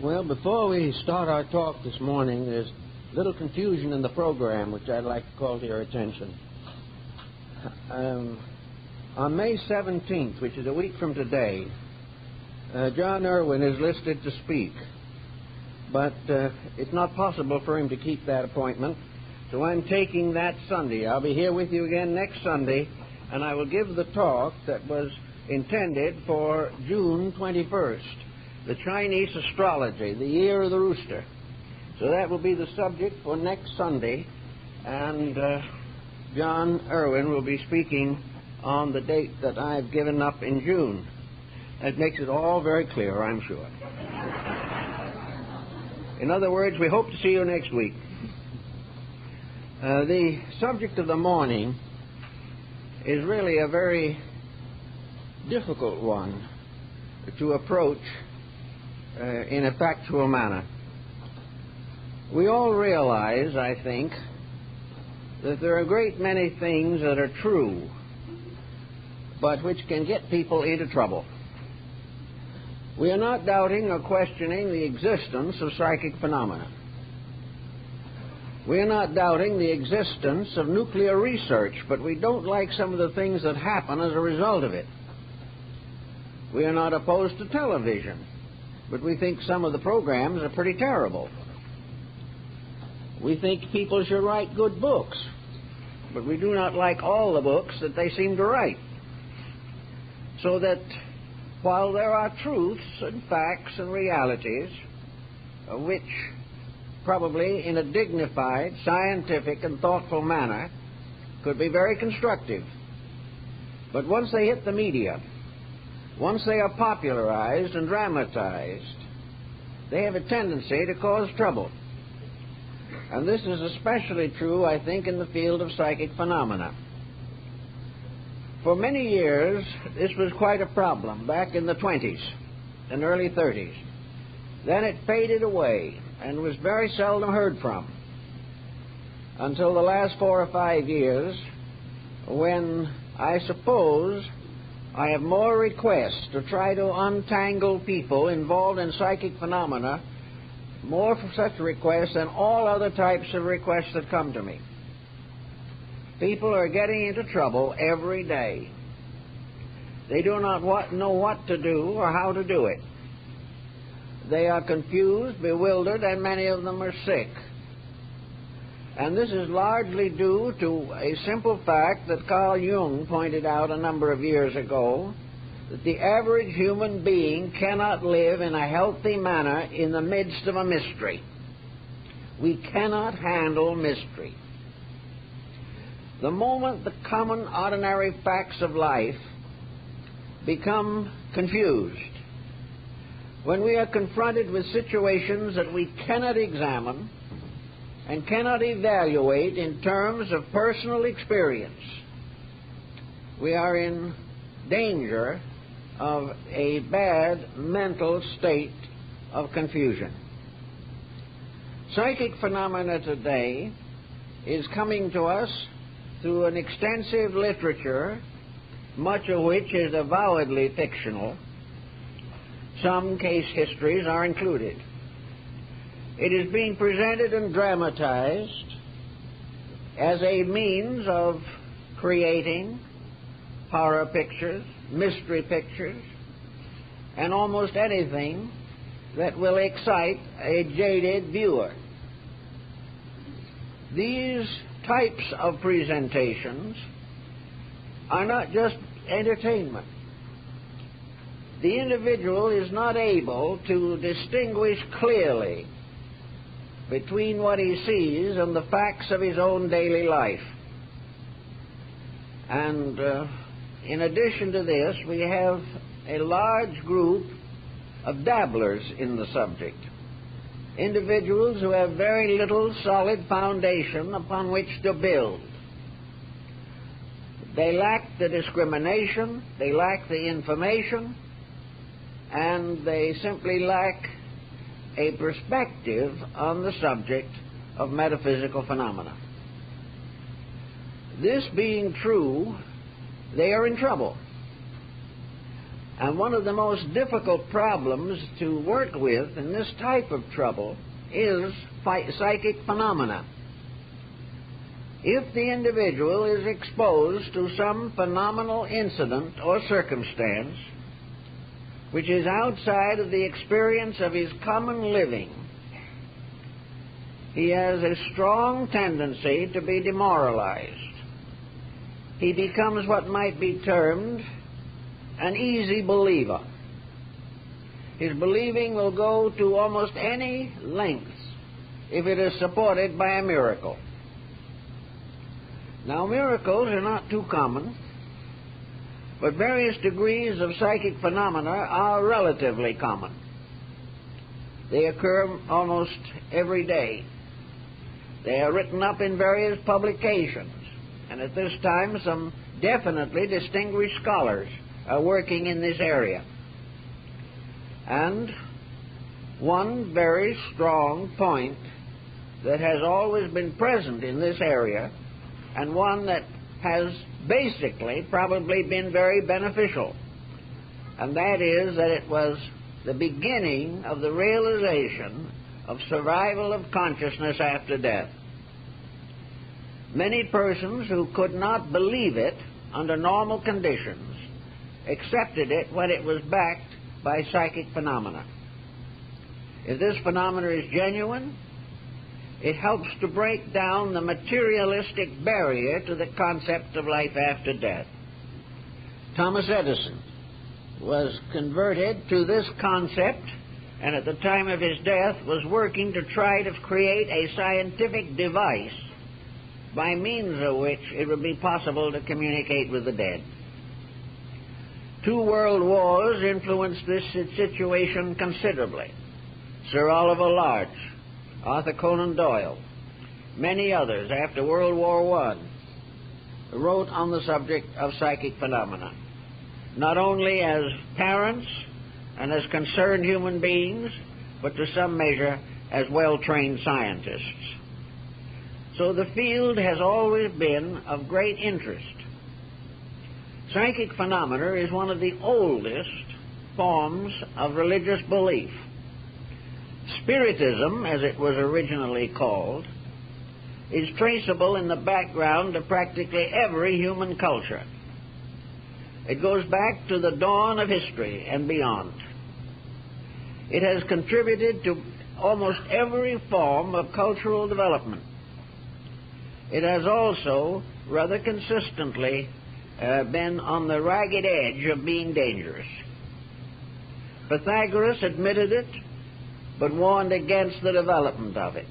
Well, before we start our talk this morning, there's a little confusion in the program, which I'd like to call to your attention. On May 17th, which is a week from today, John Irwin is listed to speak, but it's not possible for him to keep that appointment, so I'm taking that Sunday. I'll be here with you again next Sunday, and I will give the talk that was intended for June 21st, the Chinese astrology, the year of the rooster. So that will be the subject for next Sunday, and John Irwin will be speaking on the date that I've given up in June. That makes it all very clear, I'm sure. In other words, we hope to see you next week. The subject of the morning is really a very difficult one to approach in a factual manner. We all realize, I think, that there are a great many things that are true, but which can get people into trouble. We are not doubting or questioning the existence of psychic phenomena. We are not doubting the existence of nuclear research, but we don't like some of the things that happen as a result of it. We are not opposed to television, but we think some of the programs are pretty terrible. We think people should write good books, but we do not like all the books that they seem to write. So that while there are truths and facts and realities, which probably in a dignified, scientific, and thoughtful manner could be very constructive, but once they hit the media, once they are popularized and dramatized, they have a tendency to cause trouble. And this is especially true, I think, in the field of psychic phenomena. For many years, this was quite a problem back in the 20s and early 30s. Then it faded away and was very seldom heard from until the last 4 or 5 years, when I suppose I have more requests to try to untangle people involved in psychic phenomena, more for such requests than all other types of requests that come to me. People are getting into trouble every day. They do not know what to do or how to do it. They are confused, bewildered, and many of them are sick. And this is largely due to a simple fact that Carl Jung pointed out a number of years ago, that the average human being cannot live in a healthy manner in the midst of a mystery. We cannot handle mystery. The moment the common, ordinary facts of life become confused, when we are confronted with situations that we cannot examine and cannot evaluate in terms of personal experience, we are in danger of a bad mental state of confusion. Psychic phenomena today is coming to us through an extensive literature, much of which is avowedly fictional. Some case histories are included. It is being presented and dramatized as a means of creating horror pictures, mystery pictures, and almost anything that will excite a jaded viewer. These types of presentations are not just entertainment. The individual is not able to distinguish clearly between what he sees and the facts of his own daily life. And in addition to this, we have a large group of dabblers in the subject, individuals who have very little solid foundation upon which to build. They lack the discrimination, they lack the information, and they simply lack a perspective on the subject of metaphysical phenomena. This being true, they are in trouble. And one of the most difficult problems to work with in this type of trouble is psychic phenomena. If the individual is exposed to some phenomenal incident or circumstance which is outside of the experience of his common living, he has a strong tendency to be demoralized. He becomes what might be termed an easy believer. His believing will go to almost any length if it is supported by a miracle. Now, miracles are not too common, but various degrees of psychic phenomena are relatively common. They occur almost every day. They are written up in various publications, and at this time some definitely distinguished scholars are working in this area. And one very strong point that has always been present in this area, and one that has basically probably been very beneficial, and that is that it was the beginning of the realization of survival of consciousness after death. Many persons who could not believe it under normal conditions accepted it when it was backed by psychic phenomena. If this phenomena is genuine, it helps to break down the materialistic barrier to the concept of life after death. Thomas Edison was converted to this concept, and at the time of his death was working to try to create a scientific device by means of which it would be possible to communicate with the dead. 2 world wars influenced this situation considerably. Sir Oliver Lodge, Arthur Conan Doyle, many others after World War I wrote on the subject of psychic phenomena, not only as parents and as concerned human beings, but to some measure as well-trained scientists. So the field has always been of great interest. Psychic phenomena is one of the oldest forms of religious belief. Spiritism, as it was originally called, is traceable in the background of practically every human culture. It goes back to the dawn of history and beyond. It has contributed to almost every form of cultural development. It has also rather consistently been on the ragged edge of being dangerous. Pythagoras admitted it, but warned against the development of it.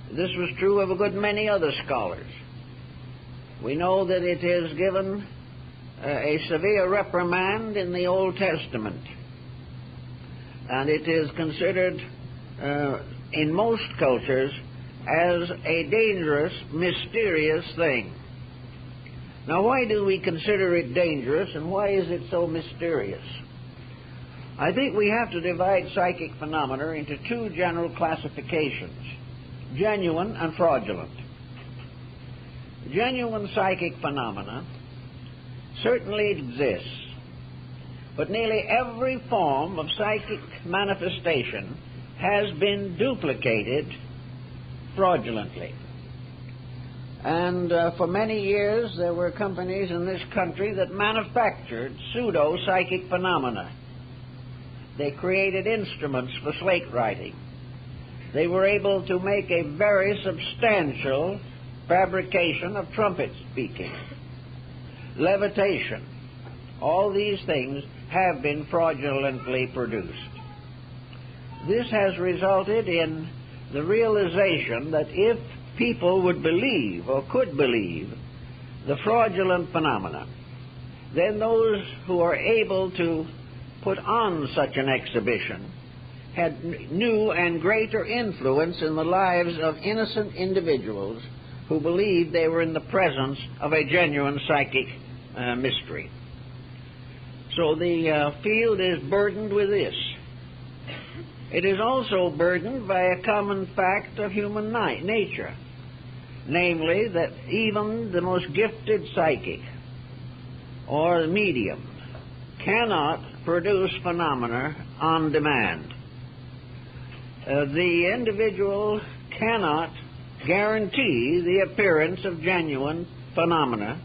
This was true of a good many other scholars. We know that it is given a severe reprimand in the Old Testament, and it is considered in most cultures as a dangerous, mysterious thing. Now, why do we consider it dangerous, and why is it so mysterious? I think we have to divide psychic phenomena into 2 general classifications: genuine and fraudulent. Genuine psychic phenomena certainly exists, but nearly every form of psychic manifestation has been duplicated fraudulently. And for many years there were companies in this country that manufactured pseudo-psychic phenomena. They created instruments for slate writing. They were able to make a very substantial fabrication of trumpet speaking, levitation. All these things have been fraudulently produced. This has resulted in the realization that if people would believe or could believe the fraudulent phenomena, then those who are able to put on such an exhibition had new and greater influence in the lives of innocent individuals who believed they were in the presence of a genuine psychic mystery. So the field is burdened with this. It is also burdened by a common fact of human nature, namely that even the most gifted psychic or medium cannot produce phenomena on demand. The individual cannot guarantee the appearance of genuine phenomena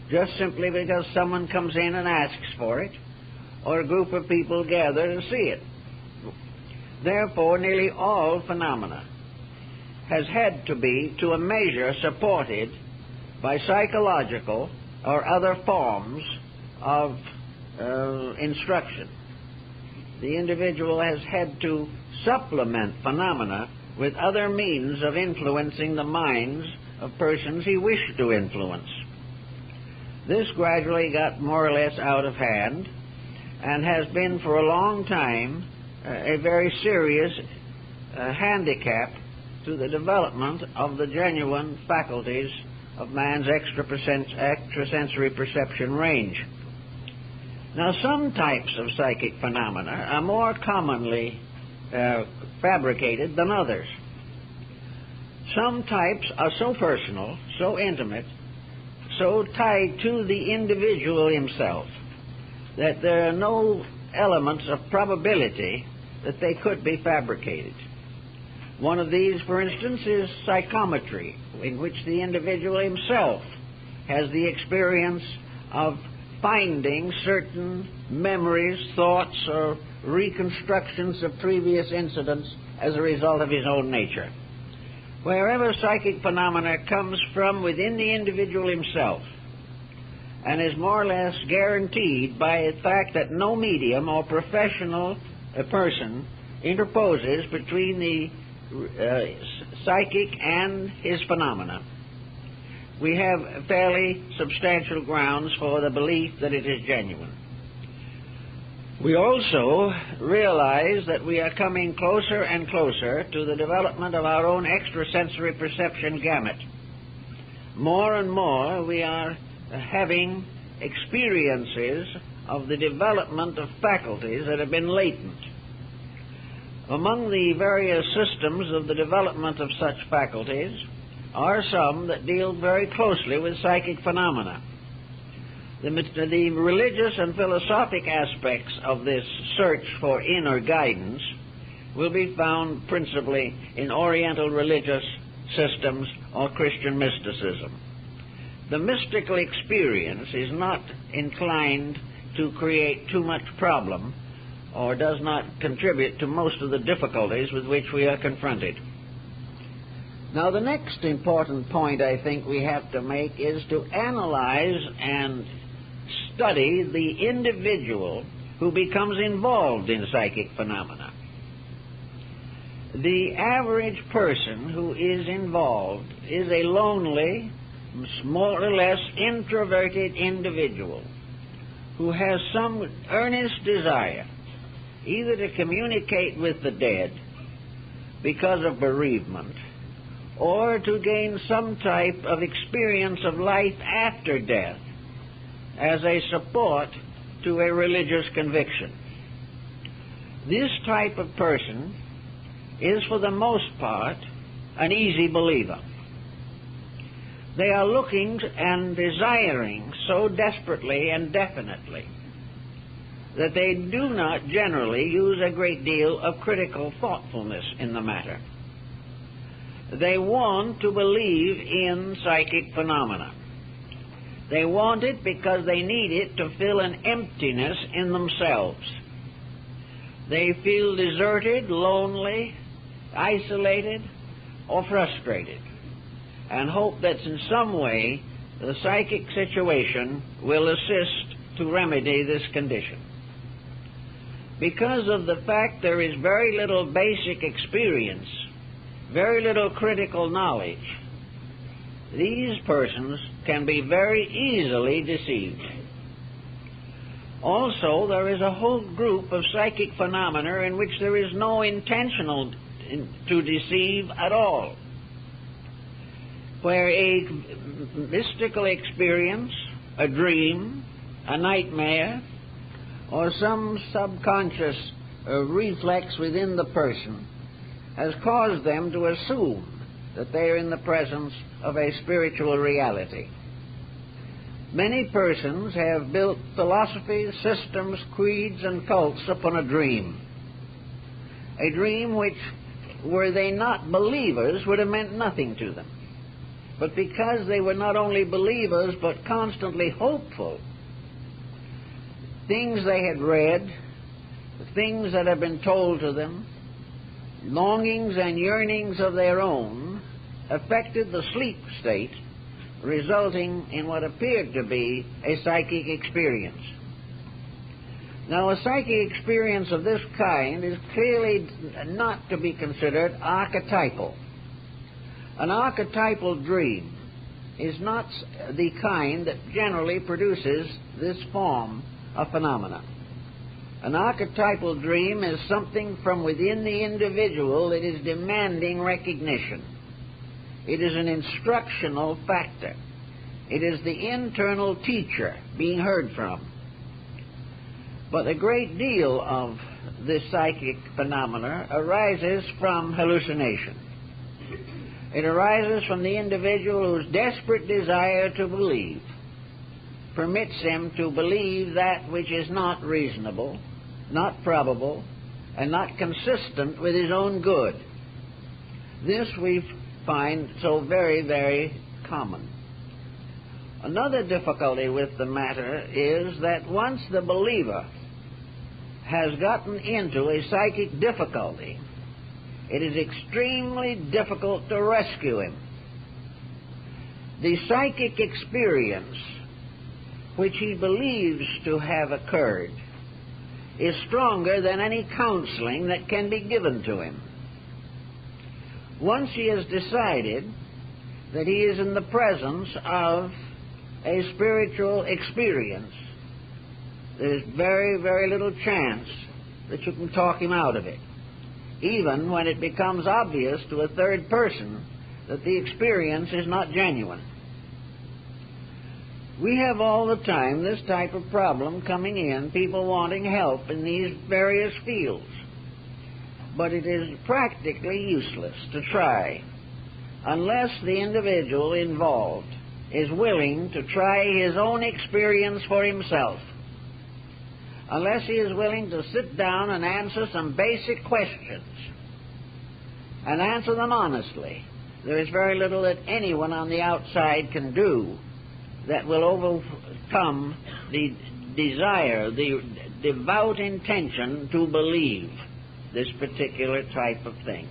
just simply because someone comes in and asks for it, or a group of people gather to see it. Therefore, nearly all phenomena has had to be, to a measure, supported by psychological or other forms of instruction. The individual has had to supplement phenomena with other means of influencing the minds of persons he wished to influence. This gradually got more or less out of hand and has been for a long time a very serious handicap to the development of the genuine faculties of man's extrasensory perception range. Now, some types of psychic phenomena are more commonly fabricated than others. Some types are so personal, so intimate, so tied to the individual himself, that there are no elements of probability that they could be fabricated. One of these, for instance, is psychometry, in which the individual himself has the experience of finding certain memories, thoughts, or reconstructions of previous incidents as a result of his own nature. Wherever psychic phenomena comes from within the individual himself and is more or less guaranteed by the fact that no medium or professional person interposes between the psychic and his phenomena, we have fairly substantial grounds for the belief that it is genuine. We also realize that we are coming closer and closer to the development of our own extrasensory perception gamut. More and more we are having experiences of the development of faculties that have been latent. Among the various systems of the development of such faculties are some that deal very closely with psychic phenomena. The religious and philosophic aspects of this search for inner guidance will be found principally in Oriental religious systems or Christian mysticism. The mystical experience is not inclined to create too much problem or does not contribute to most of the difficulties with which we are confronted. Now, the next important point I think we have to make is to analyze and study the individual who becomes involved in psychic phenomena. The average person who is involved is a lonely, more or less introverted individual who has some earnest desire either to communicate with the dead because of bereavement or to gain some type of experience of life after death as a support to a religious conviction. This type of person is, for the most part, an easy believer. They are looking and desiring so desperately and definitely that they do not generally use a great deal of critical thoughtfulness in the matter. They want to believe in psychic phenomena. They want it because they need it to fill an emptiness in themselves. They feel deserted, lonely, isolated, or frustrated, and hope that in some way the psychic situation will assist to remedy this condition. Because of the fact there is very little basic experience, very little critical knowledge, these persons can be very easily deceived. Also, there is a whole group of psychic phenomena in which there is no intentional to deceive at all, where a mystical experience, a dream, a nightmare, or some subconscious reflex within the person has caused them to assume that they are in the presence of a spiritual reality. Many persons have built philosophies, systems, creeds, and cults upon a dream. A dream which, were they not believers, would have meant nothing to them. But because they were not only believers, but constantly hopeful, things they had read, things that had been told to them, longings and yearnings of their own, affected the sleep state, resulting in what appeared to be a psychic experience. Now, a psychic experience of this kind is clearly not to be considered archetypal. An archetypal dream is not the kind that generally produces this form of phenomena. An archetypal dream is something from within the individual that is demanding recognition. It is an instructional factor. It is the internal teacher being heard from. But a great deal of this psychic phenomena arises from hallucination. It arises from the individual whose desperate desire to believe permits him to believe that which is not reasonable, not probable, and not consistent with his own good. This we find so very, very common. Another difficulty with the matter is that once the believer has gotten into a psychic difficulty, it is extremely difficult to rescue him. The psychic experience which he believes to have occurred is stronger than any counseling that can be given to him. Once he has decided that he is in the presence of a spiritual experience, there's very, very little chance that you can talk him out of it, even when it becomes obvious to a third person that the experience is not genuine. We have all the time this type of problem coming in, people wanting help in these various fields. But it is practically useless to try unless the individual involved is willing to try his own experience for himself. Unless he is willing to sit down and answer some basic questions and answer them honestly, there is very little that anyone on the outside can do that will overcome the desire, the devout intention to believe this particular type of thing.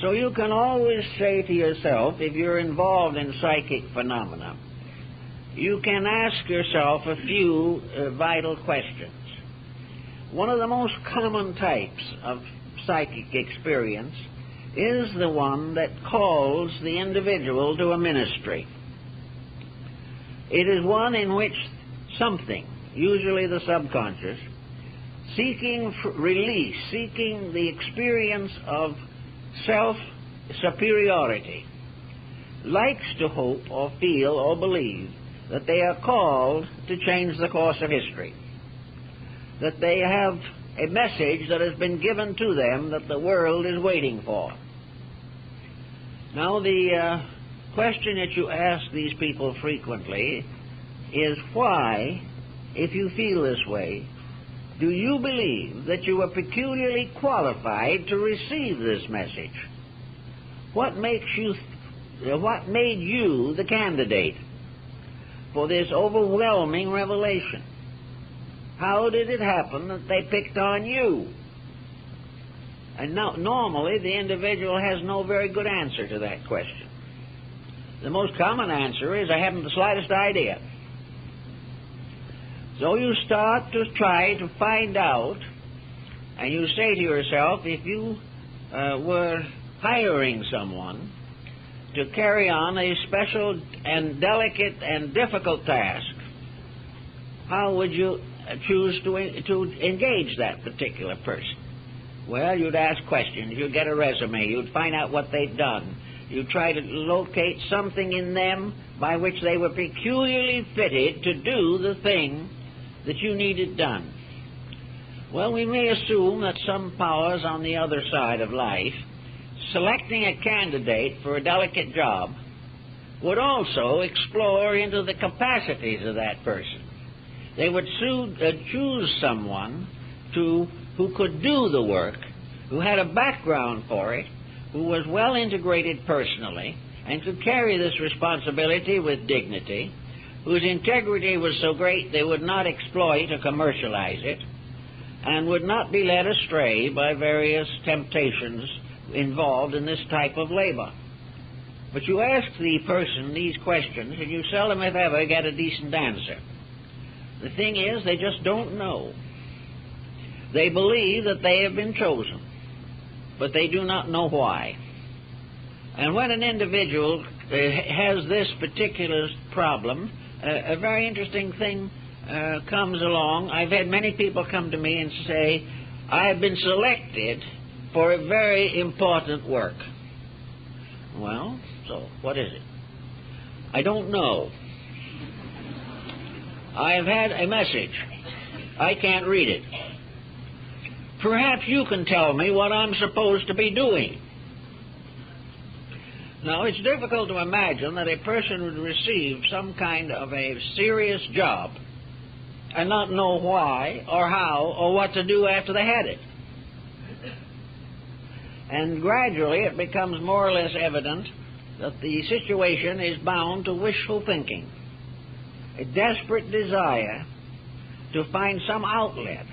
So you can always say to yourself, if you're involved in psychic phenomena, you can ask yourself a few vital questions. One of the most common types of psychic experience is the one that calls the individual to a ministry. It is one in which something, usually the subconscious, seeking release, seeking the experience of self-superiority, likes to hope or feel or believe that they are called to change the course of history, that they have a message that has been given to them that the world is waiting for. Now, the question that you ask these people frequently is why, if you feel this way, do you believe that you are peculiarly qualified to receive this message? What made you the candidate for this overwhelming revelation? How did it happen that they picked on you? And now, normally the individual has no very good answer to that question. The most common answer is, I haven't the slightest idea. So you start to try to find out, and you say to yourself, if you were hiring someone to carry on a special and delicate and difficult task, how would you choose to engage that particular person? Well, you'd ask questions, you'd get a resume, you'd find out what they'd done. You'd try to locate something in them by which they were peculiarly fitted to do the thing that you needed done. Well, we may assume that some powers on the other side of life, selecting a candidate for a delicate job, would also explore into the capacities of that person. They would choose someone who could do the work, who had a background for it, who was well integrated personally, and could carry this responsibility with dignity, whose integrity was so great they would not exploit or commercialize it, and would not be led astray by various temptations involved in this type of labor. But you ask the person these questions, and you seldom, if ever, get a decent answer. The thing is, they just don't know. They believe that they have been chosen, but they do not know why. And when an individual has this particular problem, a very interesting thing comes along. I've had many people come to me and say, I have been selected for a very important work. Well, so what is it? I don't know. I have had a message. I can't read it. Perhaps you can tell me what I'm supposed to be doing. Now, it's difficult to imagine that a person would receive some kind of a serious job and not know why or how or what to do after they had it. And gradually it becomes more or less evident that the situation is bound to wishful thinking, a desperate desire to find some outlet,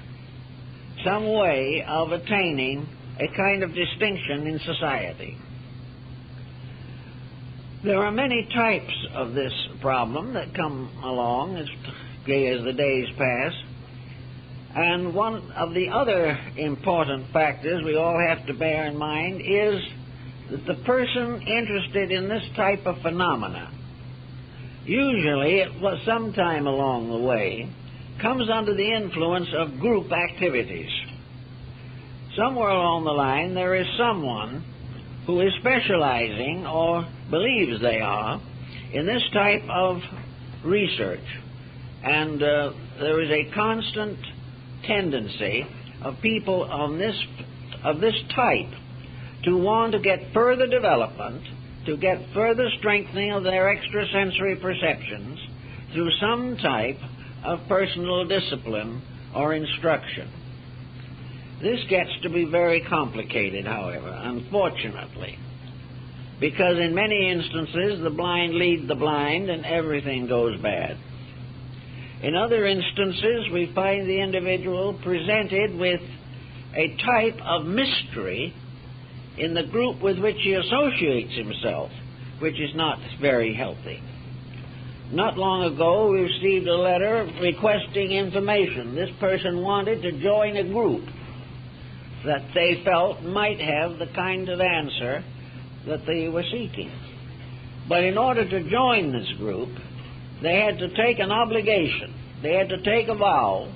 some way of attaining a kind of distinction in society. There are many types of this problem that come along as the days pass, and one of the other important factors we all have to bear in mind is that the person interested in this type of phenomena, usually at some time along the way, comes under the influence of group activities. Somewhere along the line there is someone who is specializing, or believes they are, in this type of research. And there is a constant tendency of people of this type to want to get further development, to get further strengthening of their extrasensory perceptions through some type of personal discipline or instruction. This gets to be very complicated, however, unfortunately, because in many instances the blind lead the blind and everything goes bad. In other instances, we find the individual presented with a type of mystery in the group with which he associates himself, which is not very healthy. Not long ago, we received a letter requesting information. This person wanted to join a group that they felt might have the kind of answer that they were seeking. But in order to join this group, they had to take an obligation. They had to take a vow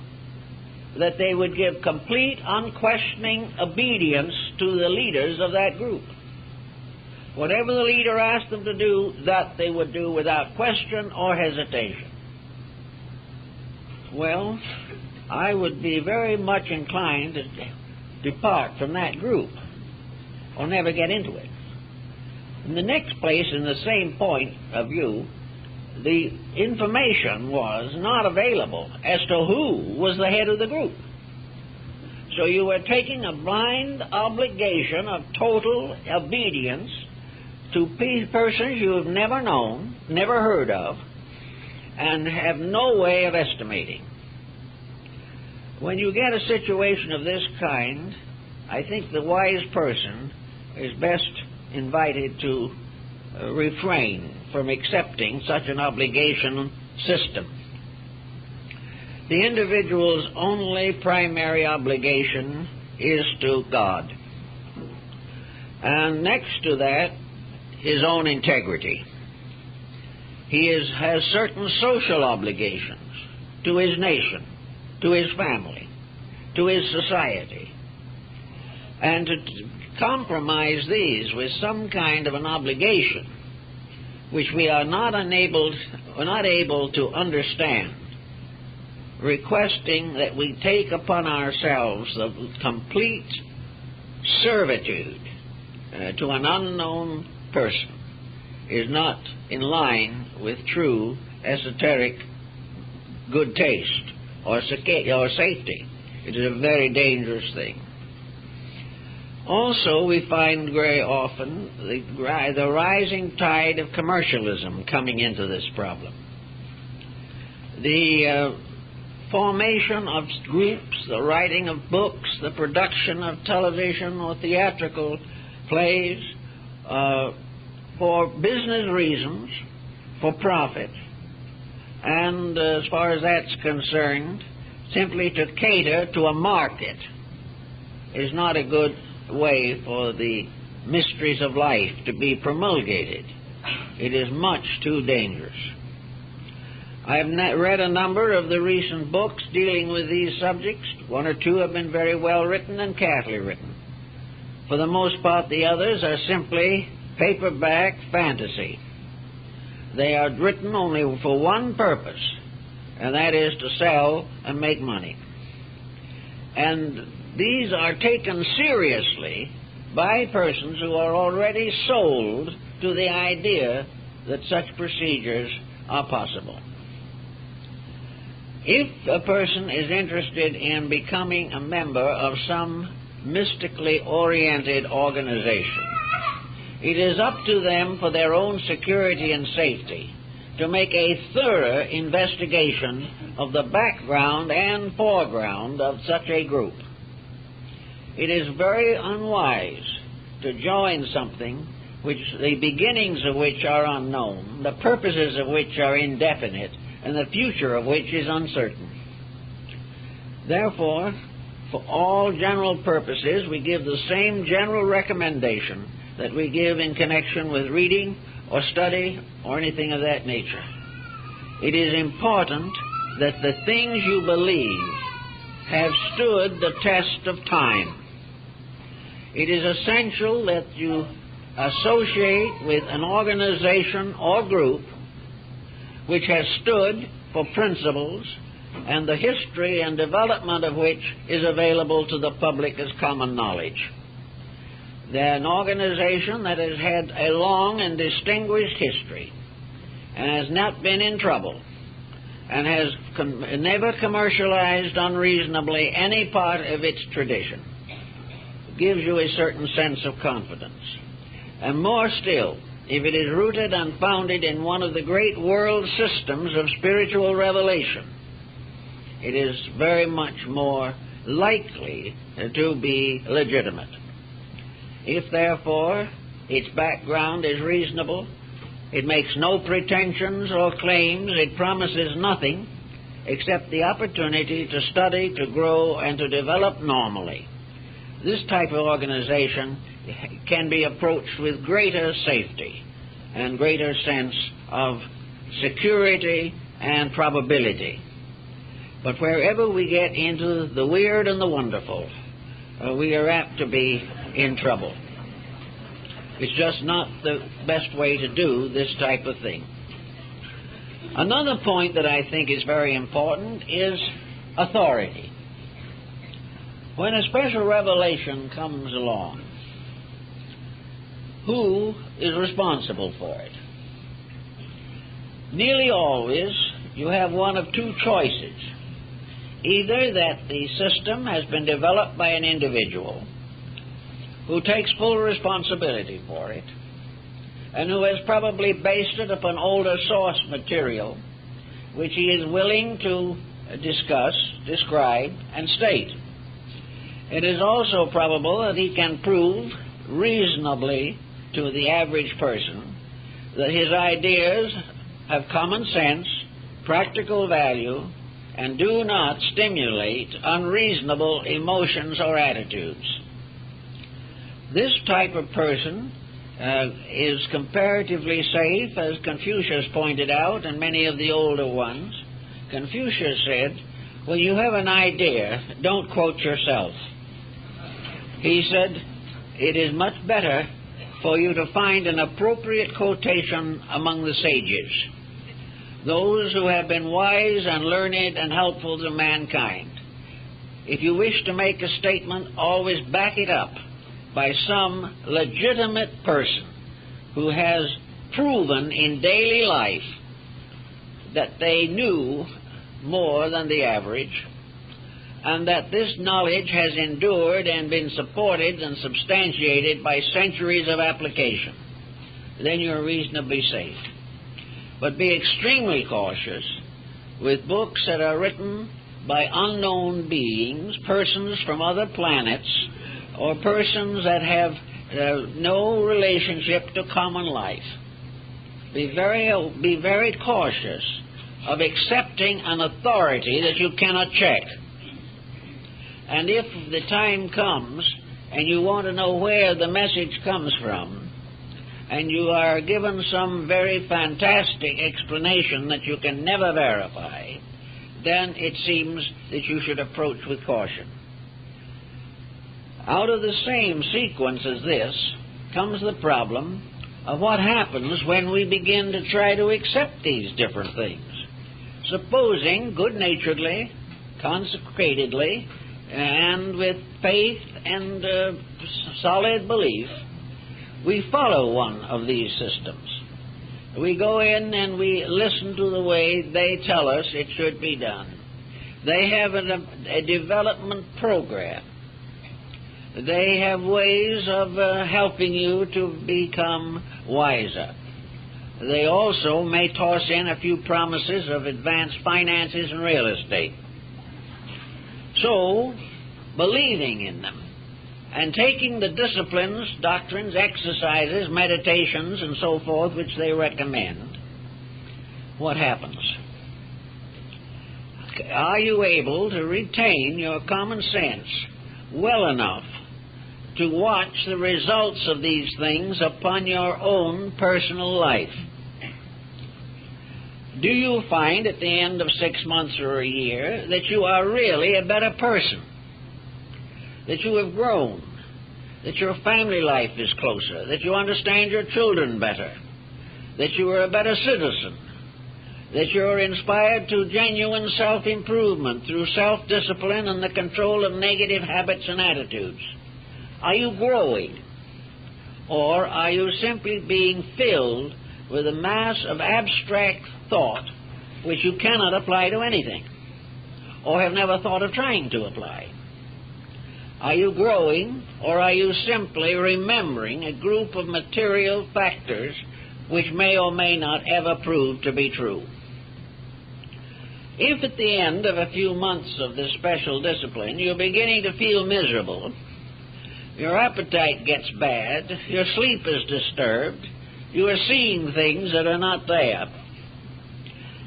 that they would give complete, unquestioning obedience to the leaders of that group. Whatever the leader asked them to do, that they would do without question or hesitation. Well, I would be very much inclined to depart from that group or never get into it. In the next place, in the same point of view, the information was not available as to who was the head of the group. So you were taking a blind obligation of total obedience to persons you have never known, never heard of, and have no way of estimating. When you get a situation of this kind, I think the wise person is best invited to refrain from accepting such an obligation system. The individual's only primary obligation is to God. And next to that, his own integrity. He has certain social obligations to his nation, to his family, to his society. And to compromise these with some kind of an obligation which we are not able to understand, requesting that we take upon ourselves the complete servitude to an unknown person, is not in line with true esoteric good taste or safety. It is a very dangerous thing. Also, we find very often the rising tide of commercialism coming into this problem. The formation of groups, the writing of books, the production of television or theatrical plays for business reasons, for profit, and as far as that's concerned, simply to cater to a market is not a good way for the mysteries of life to be promulgated. It is much too dangerous. I have read a number of the recent books dealing with these subjects. One or two have been very well written and carefully written. For the most part, the others are simply paperback fantasy. They are written only for one purpose, and that is to sell and make money. And these are taken seriously by persons who are already sold to the idea that such procedures are possible. If a person is interested in becoming a member of some mystically oriented organization, it is up to them, for their own security and safety, to make a thorough investigation of the background and foreground of such a group. It is very unwise to join something which the beginnings of which are unknown, the purposes of which are indefinite, and the future of which is uncertain. Therefore, for all general purposes, we give the same general recommendation that we give in connection with reading or study or anything of that nature. It is important that the things you believe have stood the test of time. It is essential that you associate with an organization or group which has stood for principles and the history and development of which is available to the public as common knowledge. They're an organization that has had a long and distinguished history and has not been in trouble and has never commercialized unreasonably any part of its tradition. It gives you a certain sense of confidence. And more still, if it is rooted and founded in one of the great world systems of spiritual revelation, it is very much more likely to be legitimate. If, therefore, its background is reasonable, it makes no pretensions or claims, it promises nothing except the opportunity to study, to grow, and to develop normally, this type of organization can be approached with greater safety and greater sense of security and probability. But wherever we get into the weird and the wonderful, we are apt to be in trouble. It's just not the best way to do this type of thing. Another point that I think is very important is authority. When a special revelation comes along, who is responsible for it? Nearly always, you have one of two choices. Either that the system has been developed by an individual who takes full responsibility for it, and who has probably based it upon older source material, which he is willing to discuss, describe, and state. It is also probable that he can prove reasonably to the average person that his ideas have common sense, practical value, and do not stimulate unreasonable emotions or attitudes. This type of person is comparatively safe, as Confucius pointed out, and many of the older ones. Confucius said, when you have an idea, don't quote yourself. He said, it is much better for you to find an appropriate quotation among the sages, those who have been wise and learned and helpful to mankind. If you wish to make a statement, always back it up by some legitimate person who has proven in daily life that they knew more than the average, and that this knowledge has endured and been supported and substantiated by centuries of application, then you're reasonably safe. But be extremely cautious with books that are written by unknown beings, persons from other planets, or persons that have no relationship to common life. Be very cautious of accepting an authority that you cannot check. And if the time comes and you want to know where the message comes from, and you are given some very fantastic explanation that you can never verify, then it seems that you should approach with caution. Out of the same sequence as this comes the problem of what happens when we begin to try to accept these different things. Supposing, good-naturedly, consecratedly, and with faith and solid belief, we follow one of these systems. We go in and we listen to the way they tell us it should be done. They have a development program. They have ways of helping you to become wiser. They also may toss in a few promises of advanced finances and real estate. So, believing in them and taking the disciplines, doctrines, exercises, meditations, and so forth which they recommend, what happens? Are you able to retain your common sense well enough to watch the results of these things upon your own personal life? Do you find at the end of 6 months or a year that you are really a better person, that you have grown, that your family life is closer, that you understand your children better, that you are a better citizen, that you are inspired to genuine self-improvement through self-discipline and the control of negative habits and attitudes? Are you growing? Or are you simply being filled with a mass of abstract thought which you cannot apply to anything, or have never thought of trying to apply? Are you growing, or are you simply remembering a group of material factors which may or may not ever prove to be true? If at the end of a few months of this special discipline you're beginning to feel miserable, your appetite gets bad, your sleep is disturbed, you are seeing things that are not there,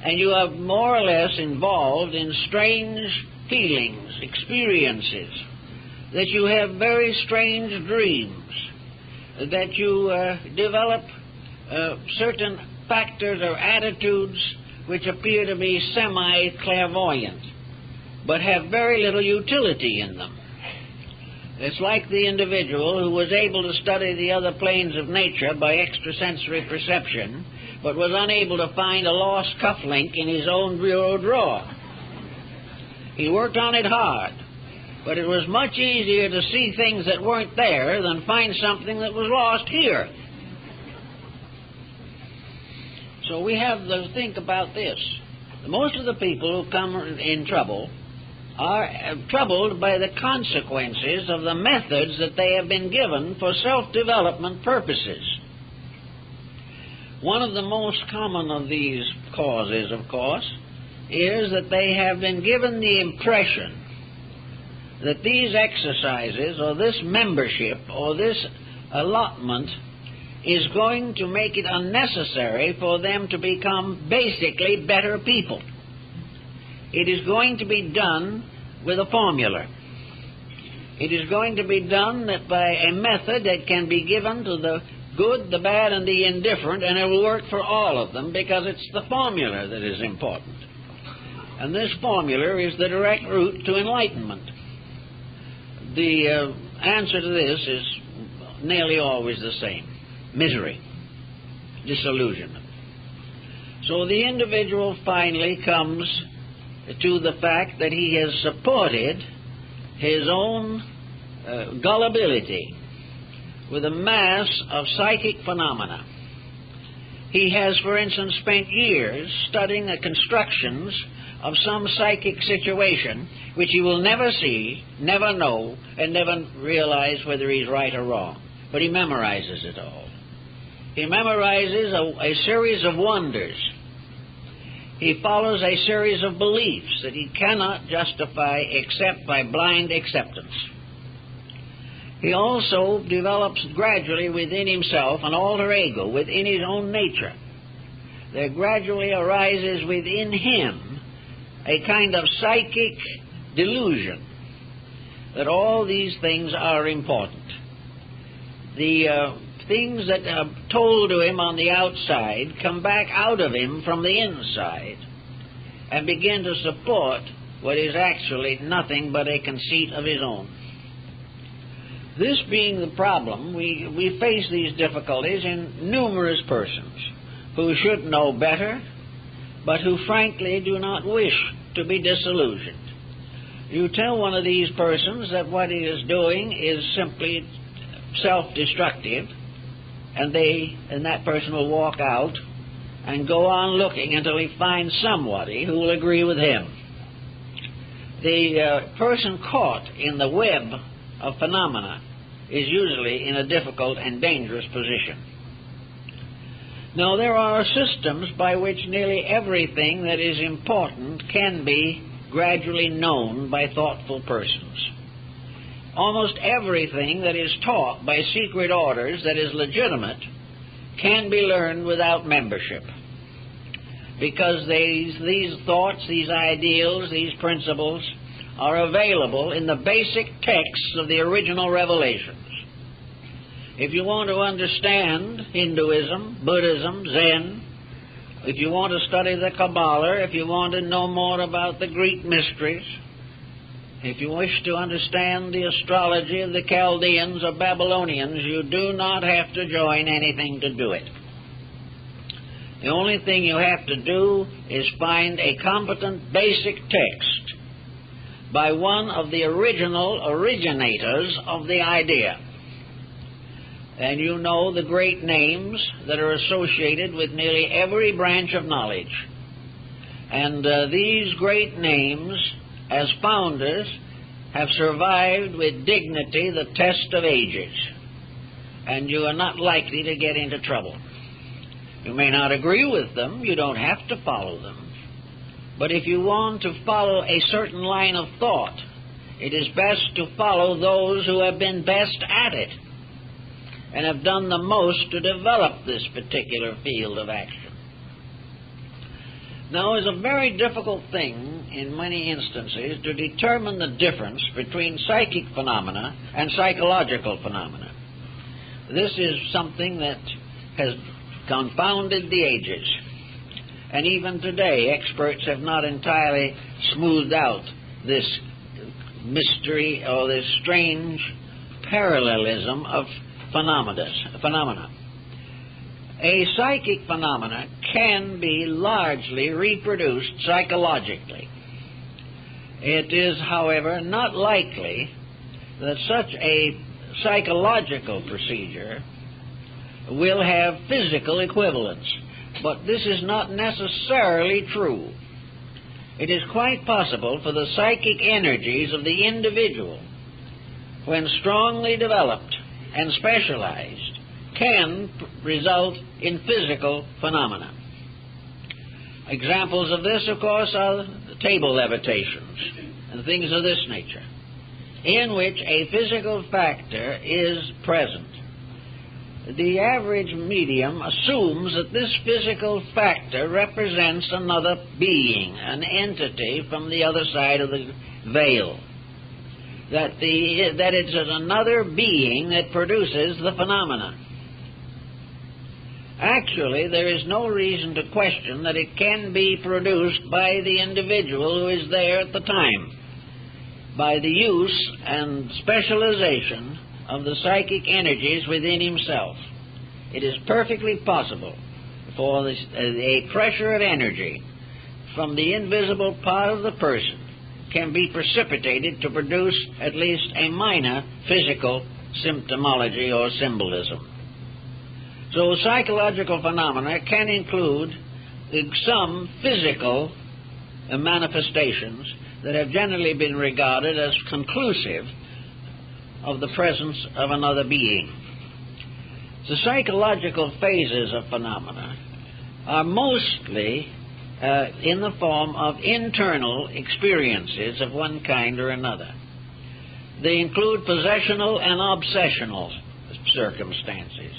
and you are more or less involved in strange feelings, experiences, that you have very strange dreams, that you develop certain factors or attitudes which appear to be semi-clairvoyant, but have very little utility in them. It's like the individual who was able to study the other planes of nature by extrasensory perception, but was unable to find a lost cufflink in his own bureau drawer. He worked on it hard, but it was much easier to see things that weren't there than find something that was lost here. So we have to think about this. Most of the people who come in trouble are troubled by the consequences of the methods that they have been given for self-development purposes. One of the most common of these causes, of course, is that they have been given the impression that these exercises or this membership or this allotment is going to make it unnecessary for them to become basically better people. It is going to be done with a formula. It is going to be done by a method that can be given to the good, the bad, and the indifferent, and it will work for all of them because it's the formula that is important. And this formula is the direct route to enlightenment. The answer to this is nearly always the same: misery, disillusionment. So the individual finally comes to the fact that he has supported his own gullibility with a mass of psychic phenomena. He has, for instance, spent years studying the constructions of some psychic situation which he will never see, never know, and never realize whether he's right or wrong. But he memorizes it all. He memorizes a series of wonders. He follows a series of beliefs that he cannot justify except by blind acceptance. He also develops gradually within himself an alter ego within his own nature. There gradually arises within him a kind of psychic delusion that all these things are important. The things that are told to him on the outside come back out of him from the inside and begin to support what is actually nothing but a conceit of his own. This being the problem, we face these difficulties in numerous persons who should know better, but who frankly do not wish to be disillusioned. You tell one of these persons that what he is doing is simply self-destructive, and that person will walk out and go on looking until he finds somebody who will agree with him. The person caught in the web of phenomena is usually in a difficult and dangerous position. Now, there are systems by which nearly everything that is important can be gradually known by thoughtful persons. Almost everything that is taught by secret orders that is legitimate can be learned without membership, because these thoughts, these ideals, these principles are available in the basic texts of the original revelations. If you want to understand Hinduism, Buddhism, Zen, if you want to study the Kabbalah, if you want to know more about the Greek mysteries, if you wish to understand the astrology of the Chaldeans or Babylonians, you do not have to join anything to do it. The only thing you have to do is find a competent basic text by one of the originators of the idea. And you know the great names that are associated with nearly every branch of knowledge. And these great names, as founders, have survived with dignity the test of ages. And you are not likely to get into trouble. You may not agree with them. You don't have to follow them. But if you want to follow a certain line of thought, it is best to follow those who have been best at it and have done the most to develop this particular field of action. Now, it's a very difficult thing in many instances to determine the difference between psychic phenomena and psychological phenomena. This is something that has confounded the ages. And even today, experts have not entirely smoothed out this mystery or this strange parallelism of phenomena. A psychic phenomena can be largely reproduced psychologically. It is, however, not likely that such a psychological procedure will have physical equivalence. But this is not necessarily true. It is quite possible for the psychic energies of the individual, when strongly developed and specialized, can result in physical phenomena. Examples of this, of course, are table levitations and things of this nature, in which a physical factor is present. The average medium assumes that this physical factor represents another being, an entity from the other side of the veil. That it's another being that produces the phenomena. Actually, there is no reason to question that it can be produced by the individual who is there at the time, by the use and specialization of the psychic energies within himself. It is perfectly possible for a pressure of energy from the invisible part of the person can be precipitated to produce at least a minor physical symptomology or symbolism. So psychological phenomena can include some physical manifestations that have generally been regarded as conclusive of the presence of another being. The psychological phases of phenomena are mostly in the form of internal experiences of one kind or another. They include possessional and obsessional circumstances.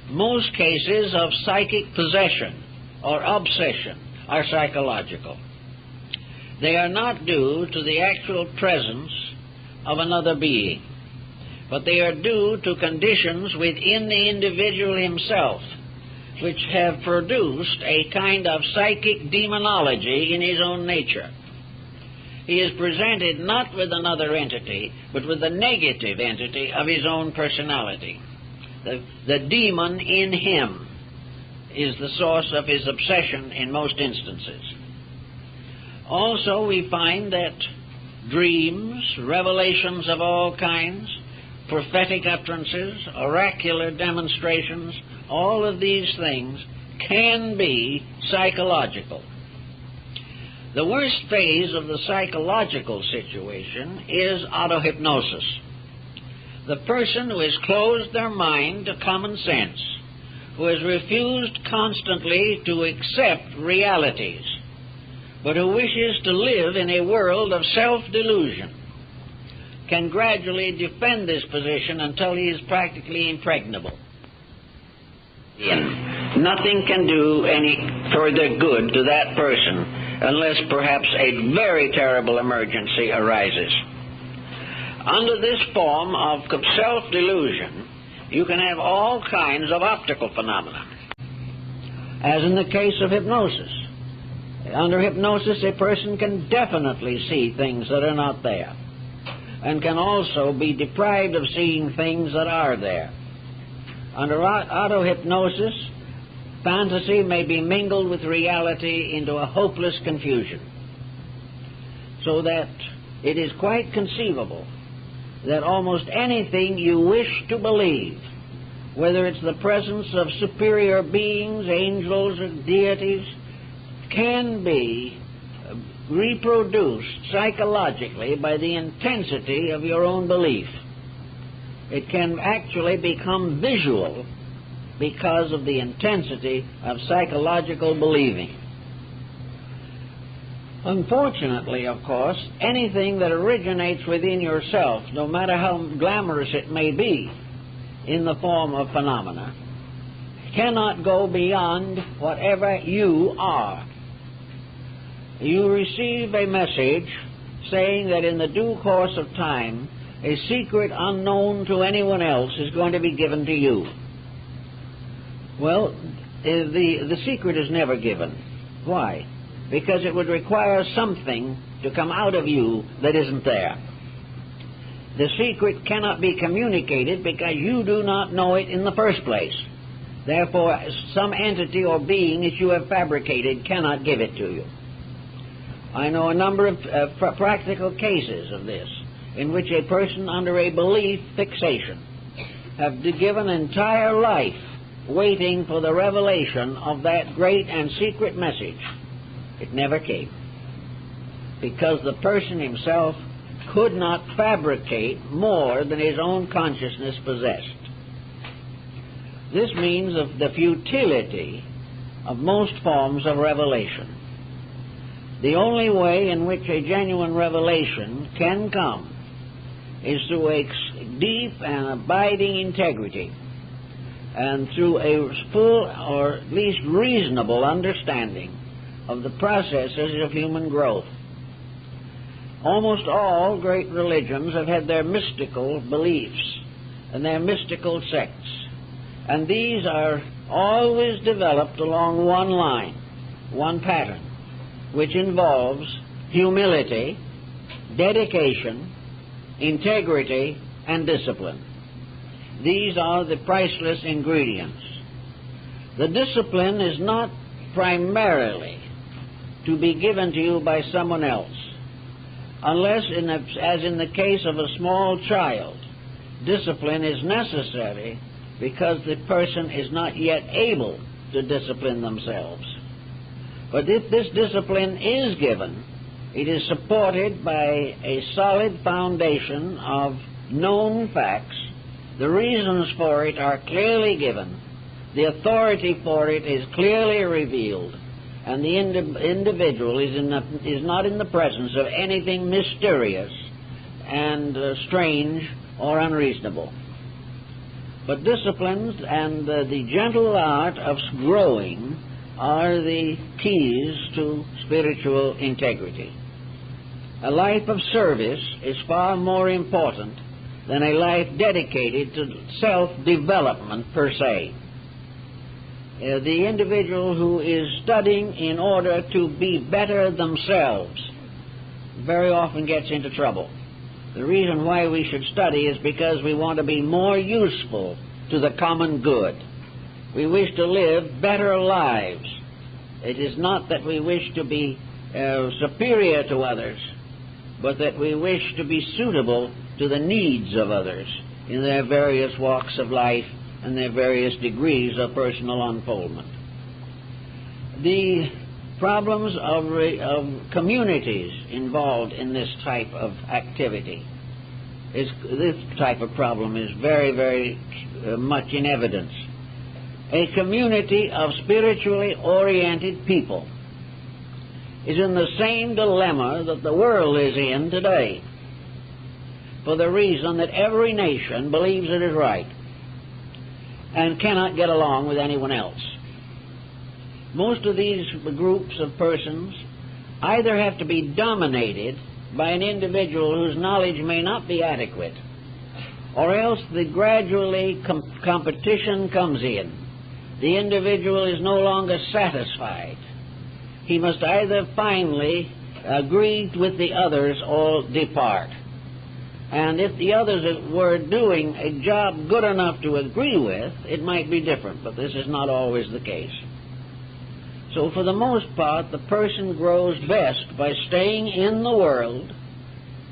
Most cases of psychic possession or obsession are psychological. They are not due to the actual presence of another being, but they are due to conditions within the individual himself which have produced a kind of psychic demonology in his own nature. He is presented not with another entity, but with the negative entity of his own personality. The demon in him is the source of his obsession in most instances. Also, we find that dreams, revelations of all kinds, prophetic utterances, oracular demonstrations, all of these things can be psychological. The worst phase of the psychological situation is autohypnosis. The person who has closed their mind to common sense, who has refused constantly to accept realities, but who wishes to live in a world of self-delusion, can gradually defend this position until he is practically impregnable. Nothing can do any further good to that person unless perhaps a very terrible emergency arises. Under this form of self-delusion, you can have all kinds of optical phenomena, as in the case of hypnosis. Under hypnosis, a person can definitely see things that are not there, and can also be deprived of seeing things that are there. Under auto-hypnosis, fantasy may be mingled with reality into a hopeless confusion, so that it is quite conceivable that almost anything you wish to believe, whether it's the presence of superior beings, angels, or deities, can be reproduced psychologically by the intensity of your own belief. It can actually become visual because of the intensity of psychological believing. Unfortunately, of course, anything that originates within yourself, no matter how glamorous it may be in the form of phenomena, cannot go beyond whatever you are. You receive a message saying that in the due course of time, a secret unknown to anyone else is going to be given to you. Well, the secret is never given. Why? Because it would require something to come out of you that isn't there. The secret cannot be communicated because you do not know it in the first place. Therefore, some entity or being that you have fabricated cannot give it to you. I know a number of practical cases of this, in which a person under a belief fixation have given entire life waiting for the revelation of that great and secret message. It never came, because the person himself could not fabricate more than his own consciousness possessed. This means of the futility of most forms of revelation. The only way in which a genuine revelation can come is through a deep and abiding integrity, and through a full or at least reasonable understanding of the processes of human growth. Almost all great religions have had their mystical beliefs and their mystical sects, and these are always developed along one line, one pattern, which involves humility, dedication, integrity, and discipline. These are the priceless ingredients. The discipline is not primarily to be given to you by someone else, unless, as in the case of a small child, discipline is necessary because the person is not yet able to discipline themselves. But if this discipline is given, it is supported by a solid foundation of known facts. The reasons for it are clearly given. The authority for it is clearly revealed. And the individual is not in the presence of anything mysterious and strange or unreasonable. But disciplines and the gentle art of growing are the keys to spiritual integrity. A life of service is far more important than a life dedicated to self-development per se. The individual who is studying in order to be better themselves very often gets into trouble. The reason why we should study is because we want to be more useful to the common good. We wish to live better lives. It is not that we wish to be superior to others, but that we wish to be suitable to the needs of others in their various walks of life and their various degrees of personal unfoldment. The problems of communities involved in this type of activity, this type of problem is very, very much in evidence. A community of spiritually oriented people is in the same dilemma that the world is in today, for the reason that every nation believes it is right and cannot get along with anyone else. Most of these groups of persons either have to be dominated by an individual whose knowledge may not be adequate, or else the gradually competition comes in. The individual is no longer satisfied. He must either finally agree with the others or depart. And if the others were doing a job good enough to agree with, it might be different, but this is not always the case. So for the most part, the person grows best by staying in the world,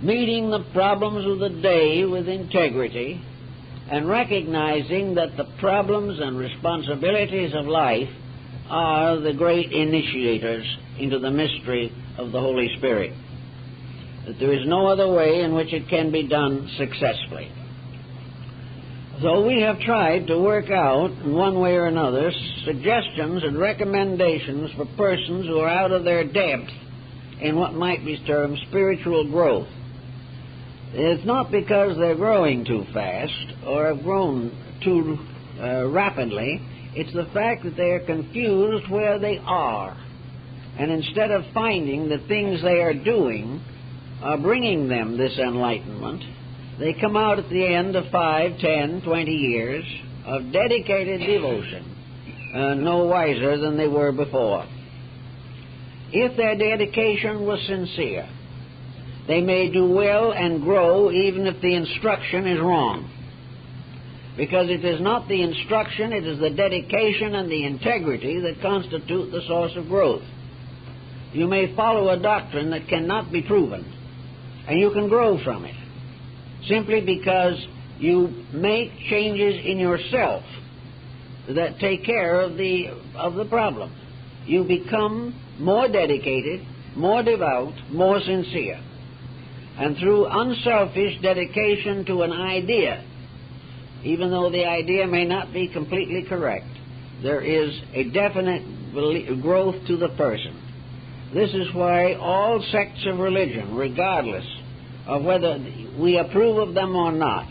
meeting the problems of the day with integrity, and recognizing that the problems and responsibilities of life are the great initiators into the mystery of the Holy Spirit. That there is no other way in which it can be done successfully. So we have tried to work out, in one way or another, suggestions and recommendations for persons who are out of their depth in what might be termed spiritual growth. It's not because they're growing too fast or have grown too rapidly. It's the fact that they are confused where they are. And instead of finding the things they are doing are bringing them this enlightenment, they come out at the end of 5, 10, 20 years of dedicated devotion, no wiser than they were before. If their dedication was sincere, they may do well and grow even if the instruction is wrong. Because it is not the instruction, it is the dedication and the integrity that constitute the source of growth. You may follow a doctrine that cannot be proven, and you can grow from it, simply because you make changes in yourself that take care of the problem. You become more dedicated, more devout, more sincere. And through unselfish dedication to an idea, even though the idea may not be completely correct, there is a definite growth to the person. This is why all sects of religion, regardless of whether we approve of them or not,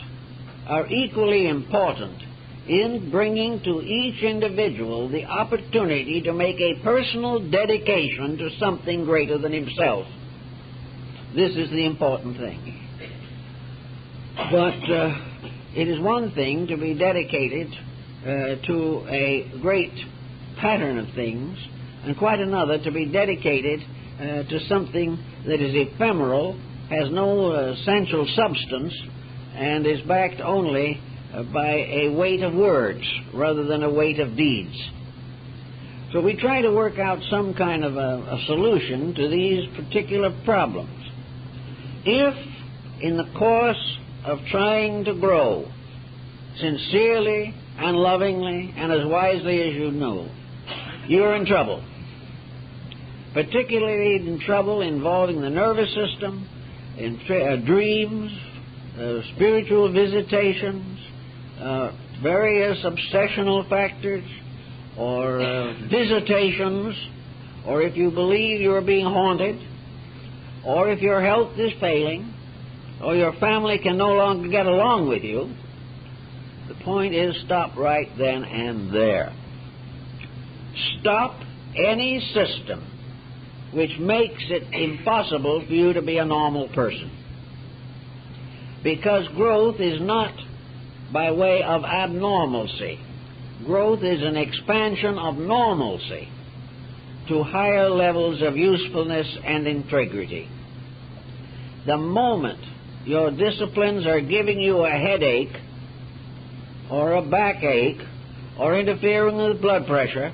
are equally important in bringing to each individual the opportunity to make a personal dedication to something greater than himself. This is the important thing. But it is one thing to be dedicated to a great pattern of things, and quite another to be dedicated to something that is ephemeral, has no essential substance, and is backed only by a weight of words rather than a weight of deeds. So we try to work out some kind of a solution to these particular problems. If, in the course of trying to grow sincerely and lovingly and as wisely as you know, you're in trouble. Particularly in trouble involving the nervous system, in dreams, spiritual visitations, various obsessional factors, or visitations, or if you believe you're being haunted, or if your health is failing, or your family can no longer get along with you. The point is, stop right then and there. Stop any system which makes it impossible for you to be a normal person. Because growth is not by way of abnormalcy. Growth is an expansion of normalcy to higher levels of usefulness and integrity. The moment your disciplines are giving you a headache or a backache or interfering with blood pressure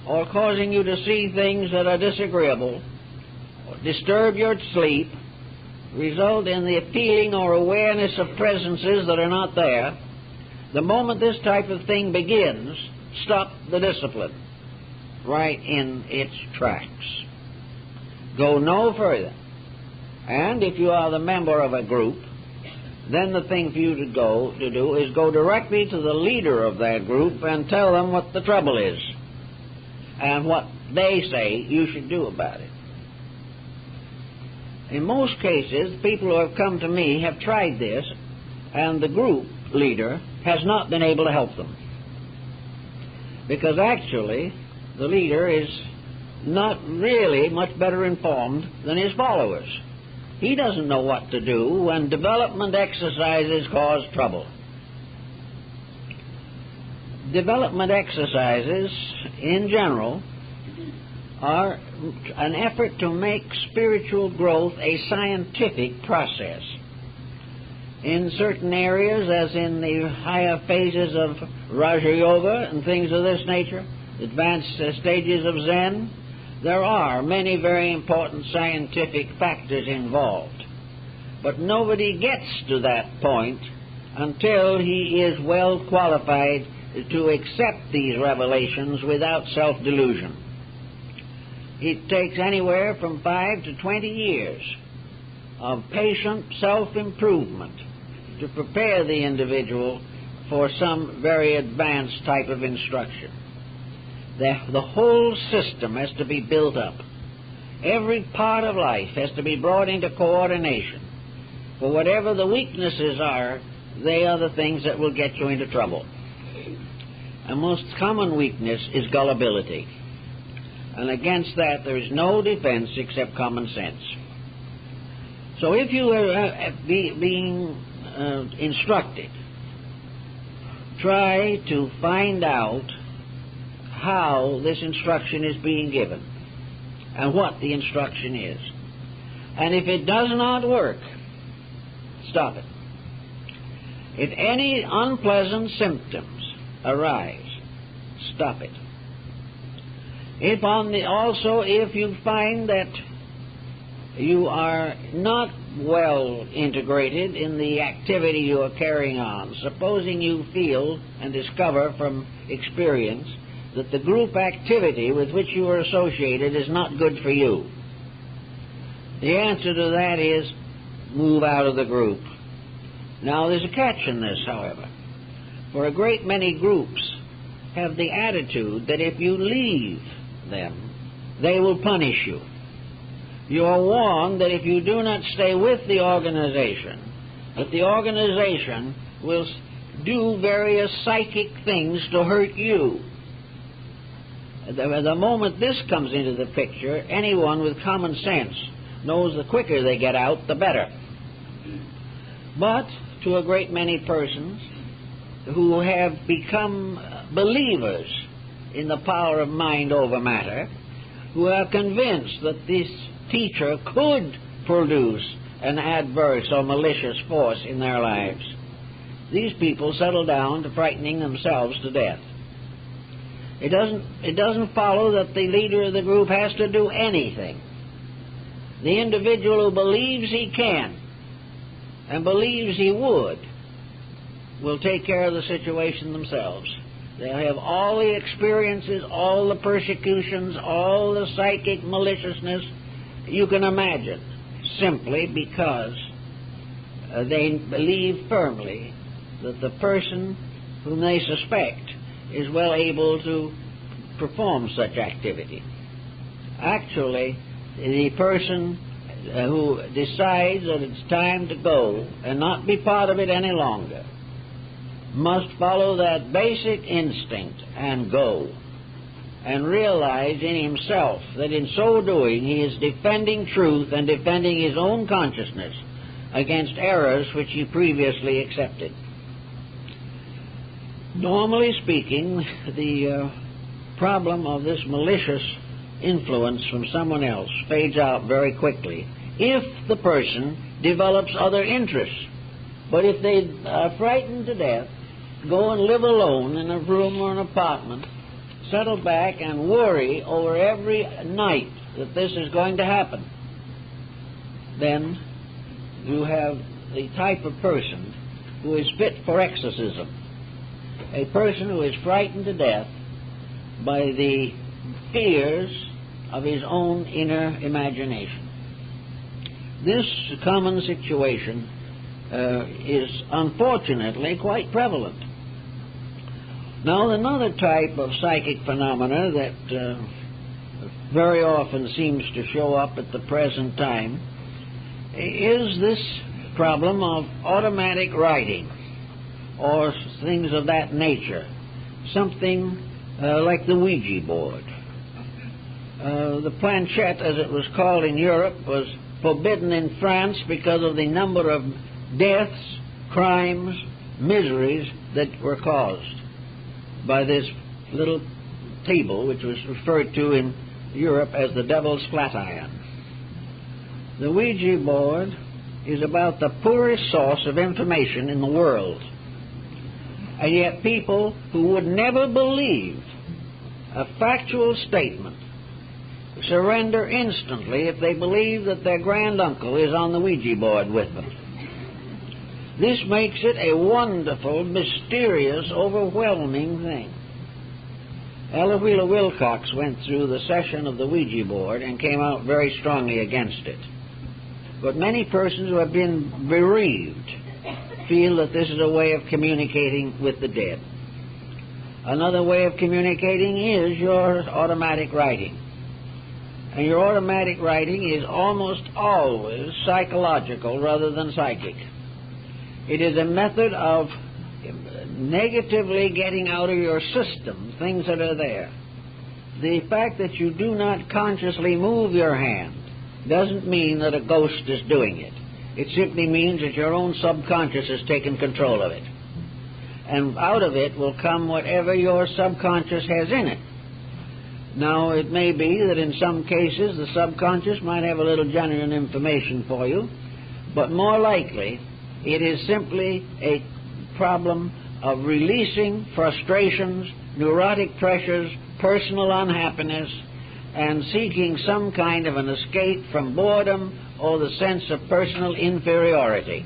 or causing you to see things that are disagreeable or disturb your sleep, result in the feeling or awareness of presences that are not there, the moment this type of thing begins, stop the discipline right in its tracks. Go no further. And if you are the member of a group, then the thing for you to do is go directly to the leader of that group and tell them what the trouble is and what they say you should do about it. In most cases, people who have come to me have tried this, and the group leader has not been able to help them. Because actually, the leader is not really much better informed than his followers. He doesn't know what to do when development exercises cause trouble. Development exercises, in general, are an effort to make spiritual growth a scientific process. In certain areas, as in the higher phases of Raja Yoga and things of this nature, advanced stages of Zen, there are many very important scientific factors involved. But nobody gets to that point until he is well qualified to accept these revelations without self-delusion. It takes anywhere from 5 to 20 years of patient self-improvement to prepare the individual for some very advanced type of instruction. The whole system has to be built up. Every part of life has to be brought into coordination. For whatever the weaknesses are, they are the things that will get you into trouble. A most common weakness is gullibility. And against that there is no defense except common sense. So if you are being instructed, try to find out how this instruction is being given and what the instruction is. And if it does not work, stop it. If any unpleasant symptoms arise, stop it. If you find that you are not well integrated in the activity you are carrying on, supposing you feel and discover from experience that the group activity with which you are associated is not good for you, the answer to that is move out of the group. Now, there's a catch in this, however, for a great many groups have the attitude that if you leave them, they will punish you. You are warned that if you do not stay with the organization, that the organization will do various psychic things to hurt you. The moment this comes into the picture, anyone with common sense knows the quicker they get out, the better. But to a great many persons who have become believers in the power of mind over matter, who are convinced that this teacher could produce an adverse or malicious force in their lives, these people settle down to frightening themselves to death. It doesn't follow that the leader of the group has to do anything. The individual who believes he can and believes he would will take care of the situation themselves. They'll have all the experiences, all the persecutions, all the psychic maliciousness you can imagine, simply because they believe firmly that the person whom they suspect is well able to perform such activity. Actually, the person who decides that it's time to go and not be part of it any longer must follow that basic instinct and go, and realize in himself that in so doing he is defending truth and defending his own consciousness against errors which he previously accepted. Normally speaking, the problem of this malicious influence from someone else fades out very quickly if the person develops other interests. But if they are frightened to death, go and live alone in a room or an apartment, settle back and worry over every night that this is going to happen, then you have the type of person who is fit for exorcism. A person who is frightened to death by the fears of his own inner imagination. This common situation is unfortunately quite prevalent. Now, another type of psychic phenomena that very often seems to show up at the present time is this problem of automatic writing or things of that nature, something like the Ouija board. The planchette, as it was called in Europe, was forbidden in France because of the number of deaths, crimes, miseries that were caused by this little table, which was referred to in Europe as the Devil's Flatiron. The Ouija board is about the poorest source of information in the world, and yet people who would never believe a factual statement surrender instantly if they believe that their granduncle is on the Ouija board with them. This makes it a wonderful, mysterious, overwhelming thing. Ella Wheeler Wilcox went through the session of the Ouija board and came out very strongly against it. But many persons who have been bereaved feel that this is a way of communicating with the dead. Another way of communicating is your automatic writing. And your automatic writing is almost always psychological rather than psychic. It is a method of negatively getting out of your system things that are there. The fact that you do not consciously move your hand doesn't mean that a ghost is doing it. It simply means that your own subconscious has taken control of it. And out of it will come whatever your subconscious has in it. Now, it may be that in some cases the subconscious might have a little genuine information for you, but more likely it is simply a problem of releasing frustrations, neurotic pressures, personal unhappiness, and seeking some kind of an escape from boredom or the sense of personal inferiority.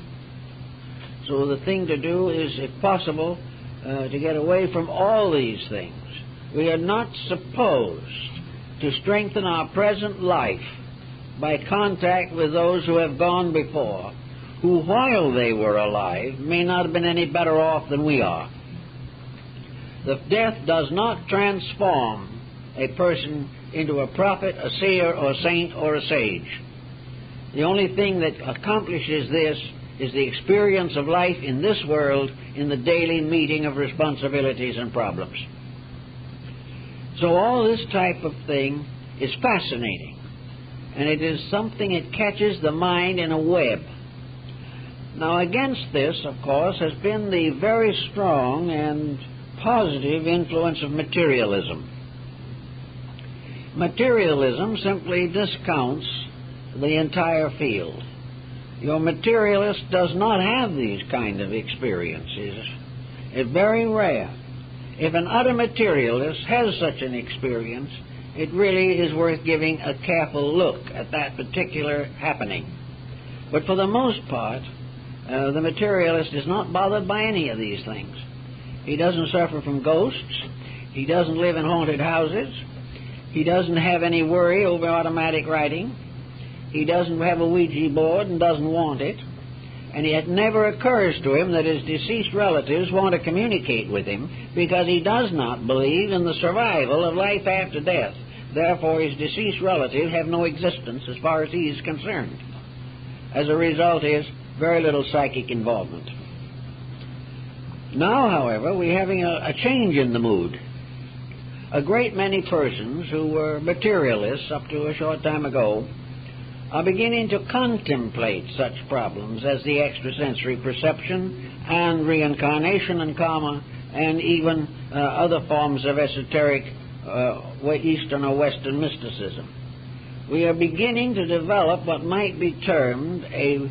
So the thing to do is, if possible, to get away from all these things. We are not supposed to strengthen our present life by contact with those who have gone before, who, while they were alive, may not have been any better off than we are. The death does not transform a person into a prophet, a seer, or a saint, or a sage. The only thing that accomplishes this is the experience of life in this world in the daily meeting of responsibilities and problems. So all this type of thing is fascinating, and it is something that catches the mind in a web. Now, against this, of course, has been the very strong and positive influence of materialism. Materialism simply discounts the entire field. Your materialist does not have these kind of experiences. It's very rare. If an utter materialist has such an experience, it really is worth giving a careful look at that particular happening. But for the most part, The materialist is not bothered by any of these things. He doesn't suffer from ghosts. He doesn't live in haunted houses. He doesn't have any worry over automatic writing. He doesn't have a Ouija board and doesn't want it. And it never occurs to him that his deceased relatives want to communicate with him, because he does not believe in the survival of life after death. Therefore, his deceased relatives have no existence as far as he is concerned. As a result is very little psychic involvement. Now, however, we're having a change in the mood. A great many persons who were materialists up to a short time ago are beginning to contemplate such problems as the extrasensory perception and reincarnation and karma, and even other forms of esoteric Eastern or Western mysticism. We are beginning to develop what might be termed a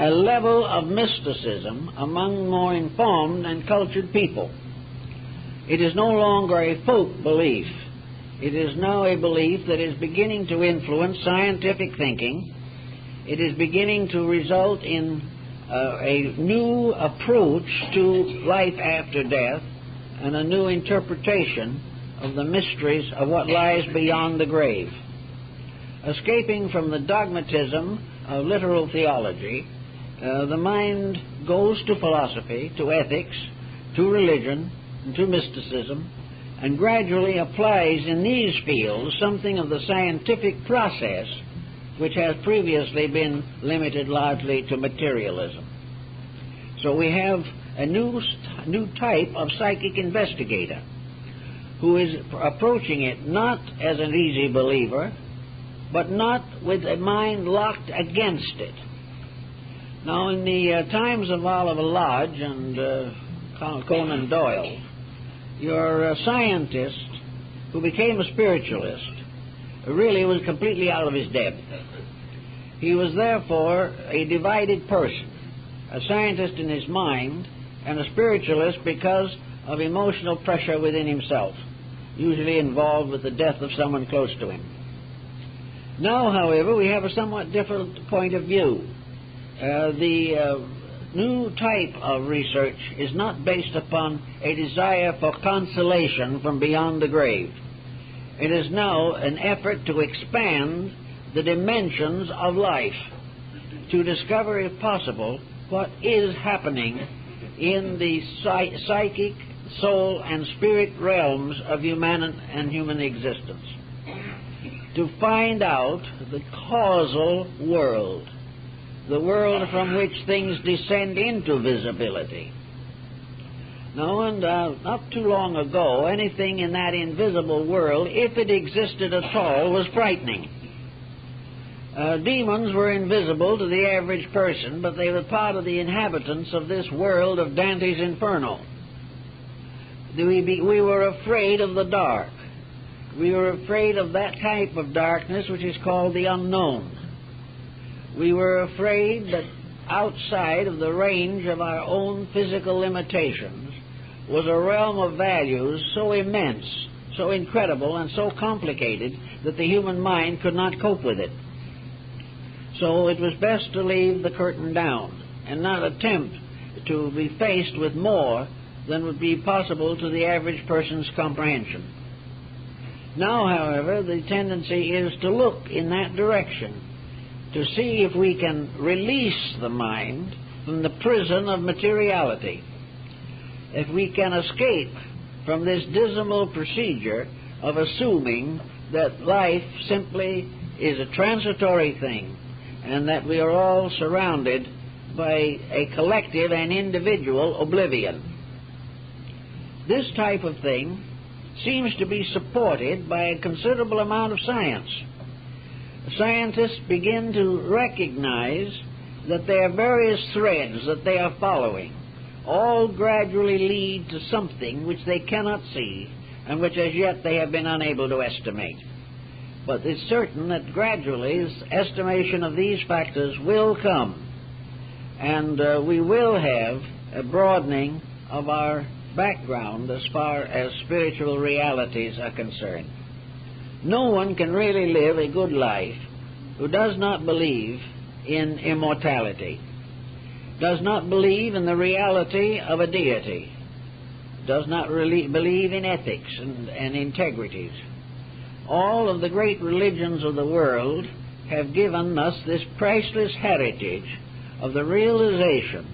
level of mysticism among more informed and cultured people. It is no longer a folk belief. It is now a belief that is beginning to influence scientific thinking. It is beginning to result in a new approach to life after death and a new interpretation of the mysteries of what lies beyond the grave. Escaping from the dogmatism of literal theology, the mind goes to philosophy, to ethics, to religion, and to mysticism, and gradually applies in these fields something of the scientific process which has previously been limited largely to materialism. So we have a new type of psychic investigator who is approaching it not as an easy believer, but not with a mind locked against it. Now, in the times of Oliver Lodge and Conan Doyle, your scientist who became a spiritualist really was completely out of his depth. He was therefore a divided person, a scientist in his mind and a spiritualist because of emotional pressure within himself, usually involved with the death of someone close to him. Now, however, we have a somewhat different point of view. The new type of research is not based upon a desire for consolation from beyond the grave. It is now an effort to expand the dimensions of life, to discover, if possible, what is happening in the psychic, soul, and spirit realms of human existence, to find out the causal world, the world from which things descend into visibility. Now, and not too long ago, anything in that invisible world, if it existed at all, was frightening. Demons were invisible to the average person, but they were part of the inhabitants of this world of Dante's Inferno. We were afraid of the dark. We were afraid of that type of darkness which is called the unknown. We were afraid that outside of the range of our own physical limitations was a realm of values so immense, so incredible, and so complicated that the human mind could not cope with it. So it was best to leave the curtain down and not attempt to be faced with more than would be possible to the average person's comprehension. Now, however, the tendency is to look in that direction, to see if we can release the mind from the prison of materiality, if we can escape from this dismal procedure of assuming that life simply is a transitory thing and that we are all surrounded by a collective and individual oblivion. This type of thing seems to be supported by a considerable amount of science. Scientists begin to recognize that there are various threads that they are following, all gradually lead to something which they cannot see and which as yet they have been unable to estimate. But it's certain that gradually estimation of these factors will come, and we will have a broadening of our background as far as spiritual realities are concerned. No one can really live a good life who does not believe in immortality. does not believe in the reality of a deity, does not really believe in ethics and integrities. All of the great religions of the world have given us this priceless heritage of the realization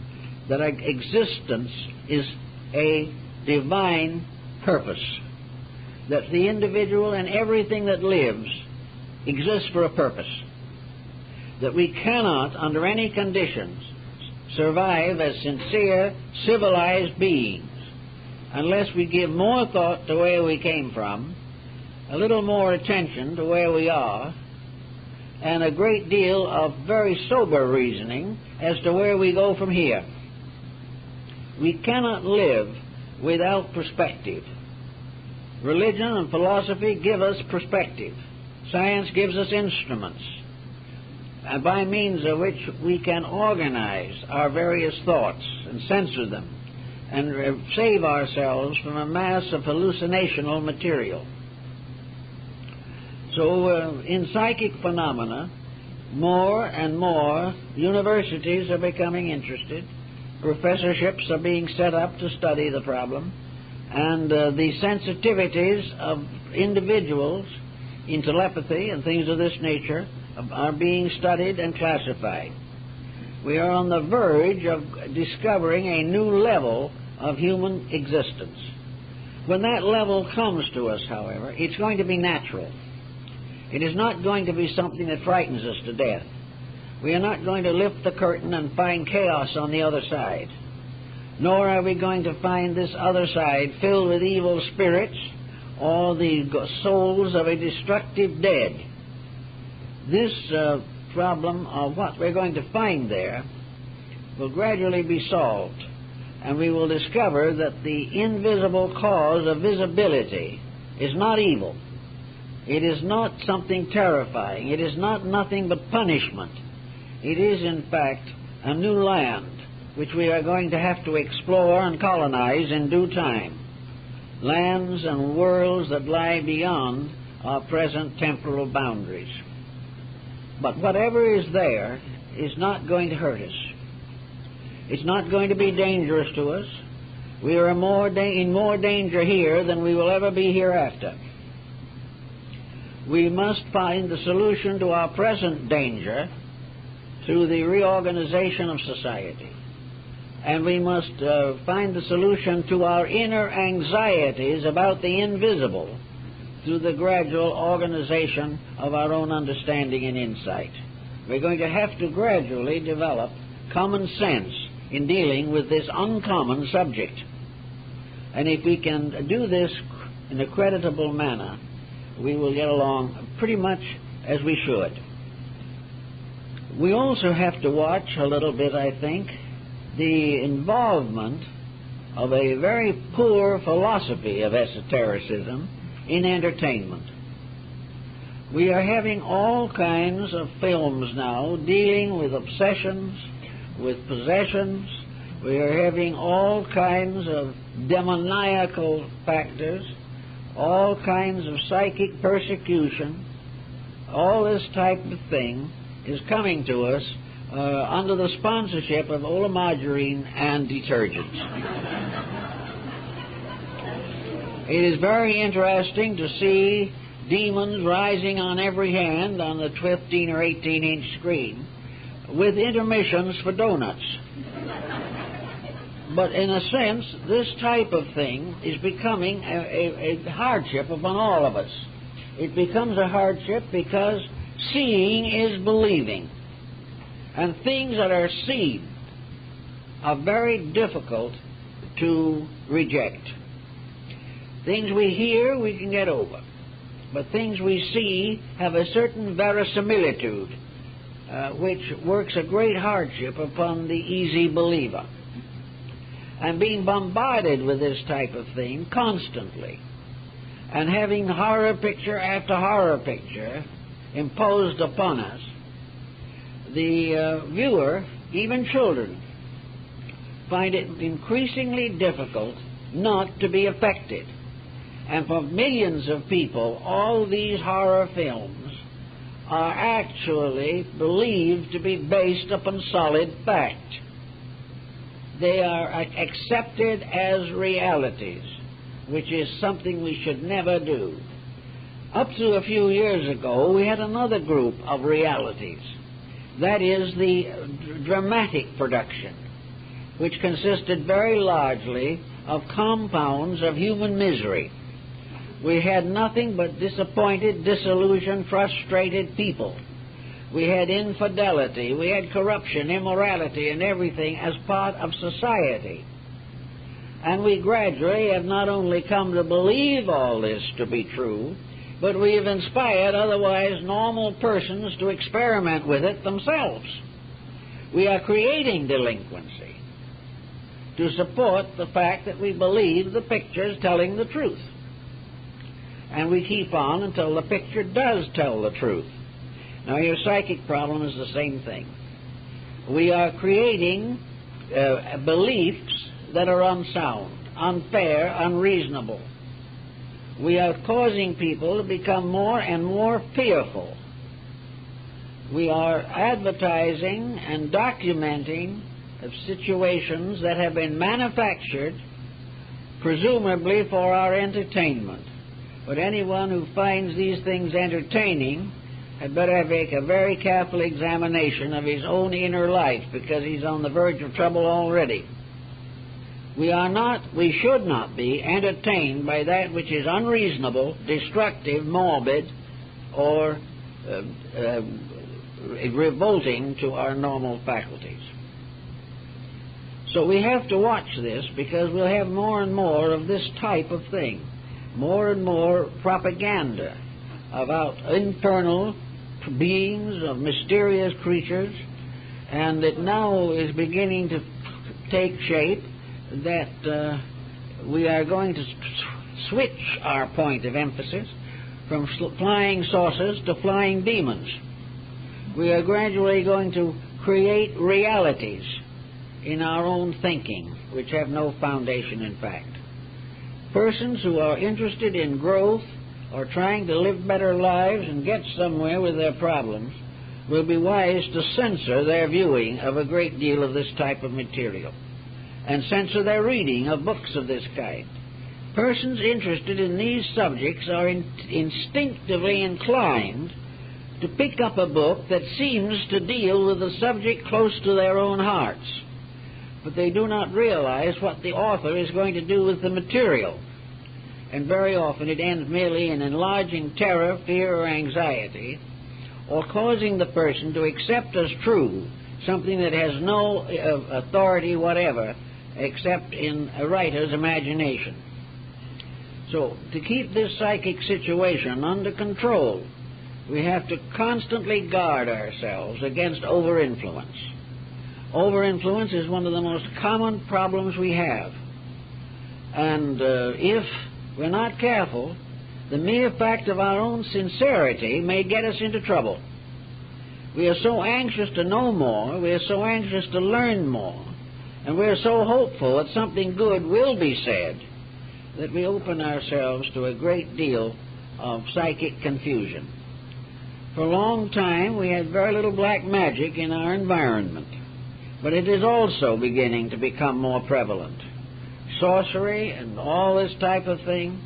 that existence is a divine purpose, that the individual and everything that lives exists for a purpose, that we cannot, under any conditions, survive as sincere, civilized beings unless we give more thought to where we came from, a little more attention to where we are, and a great deal of very sober reasoning as to where we go from here. We cannot live without perspective. Religion and philosophy give us perspective. Science gives us instruments, by means of which we can organize our various thoughts and censor them and save ourselves from a mass of hallucinational material. So in psychic phenomena, more and more universities are becoming interested. Professorships are being set up to study the problem, and the sensitivities of individuals in telepathy and things of this nature are being studied and classified. We are on the verge of discovering a new level of human existence. When that level comes to us, however, it's going to be natural. It is not going to be something that frightens us to death. We are not going to lift the curtain and find chaos on the other side, nor are we going to find this other side filled with evil spirits or the souls of a destructive dead. This problem of what we're going to find there will gradually be solved, and we will discover that the invisible cause of visibility is not evil. It is not something terrifying. It is not nothing but punishment. It is, in fact, a new land which we are going to have to explore and colonize in due time. Lands and worlds that lie beyond our present temporal boundaries. But whatever is there is not going to hurt us. It's not going to be dangerous to us. We are in more danger here than we will ever be hereafter. We must find the solution to our present danger through the reorganization of society. And we must find the solution to our inner anxieties about the invisible through the gradual organization of our own understanding and insight. We're going to have to gradually develop common sense in dealing with this uncommon subject. And if we can do this in a creditable manner, we will get along pretty much as we should. We also have to watch a little bit, I think, the involvement of a very poor philosophy of esotericism in entertainment. We are having all kinds of films now dealing with obsessions, with possessions. We are having all kinds of demoniacal factors, all kinds of psychic persecution. All this type of thing is coming to us under the sponsorship of Olamargarine and detergents. It is very interesting to see demons rising on every hand on the 15 or 18-inch screen with intermissions for donuts. But in a sense, this type of thing is becoming a hardship upon all of us. It becomes a hardship because seeing is believing. And things that are seen are very difficult to reject. Things we hear, we can get over. But things we see have a certain verisimilitude, which works a great hardship upon the easy believer. And being bombarded with this type of thing constantly, and having horror picture after horror picture imposed upon us, the viewer, even children, find it increasingly difficult not to be affected. And for millions of people, all these horror films are actually believed to be based upon solid fact. They are accepted as realities, which is something we should never do. Up to a few years ago, we had another group of realities. That is the dramatic production, which consisted very largely of compounds of human misery. We had nothing but disappointed, disillusioned, frustrated people. We had infidelity, we had corruption, immorality, and everything as part of society. And we gradually have not only come to believe all this to be true, but we have inspired otherwise normal persons to experiment with it themselves. We are creating delinquency to support the fact that we believe the picture is telling the truth. And we keep on until the picture does tell the truth. Now, your psychic problem is the same thing. We are creating beliefs that are unsound, unfair, unreasonable. We are causing people to become more and more fearful. We are advertising and documenting situations that have been manufactured, presumably for our entertainment. But anyone who finds these things entertaining had better make a very careful examination of his own inner life, because he's on the verge of trouble already. We should not be entertained by that which is unreasonable, destructive, morbid, or revolting to our normal faculties. So we have to watch this, because we'll have more and more of this type of thing, more and more propaganda about infernal beings, of mysterious creatures, and it now is beginning to take shape that we are going to switch our point of emphasis from flying saucers to flying demons. We are gradually going to create realities in our own thinking, which have no foundation in fact. Persons who are interested in growth or trying to live better lives and get somewhere with their problems will be wise to censor their viewing of a great deal of this type of material, and censor their reading of books of this kind. Persons interested in these subjects are instinctively inclined to pick up a book that seems to deal with a subject close to their own hearts, but they do not realize what the author is going to do with the material. And very often it ends merely in enlarging terror, fear, or anxiety, or causing the person to accept as true something that has no authority whatever except in a writer's imagination. So, to keep this psychic situation under control, we have to constantly guard ourselves against over-influence. Over-influence is one of the most common problems we have. And if we're not careful, the mere fact of our own sincerity may get us into trouble. We are so anxious to know more, we are so anxious to learn more, and we are so hopeful that something good will be said, that we open ourselves to a great deal of psychic confusion. For a long time we had very little black magic in our environment, but it is also beginning to become more prevalent. Sorcery and all this type of thing,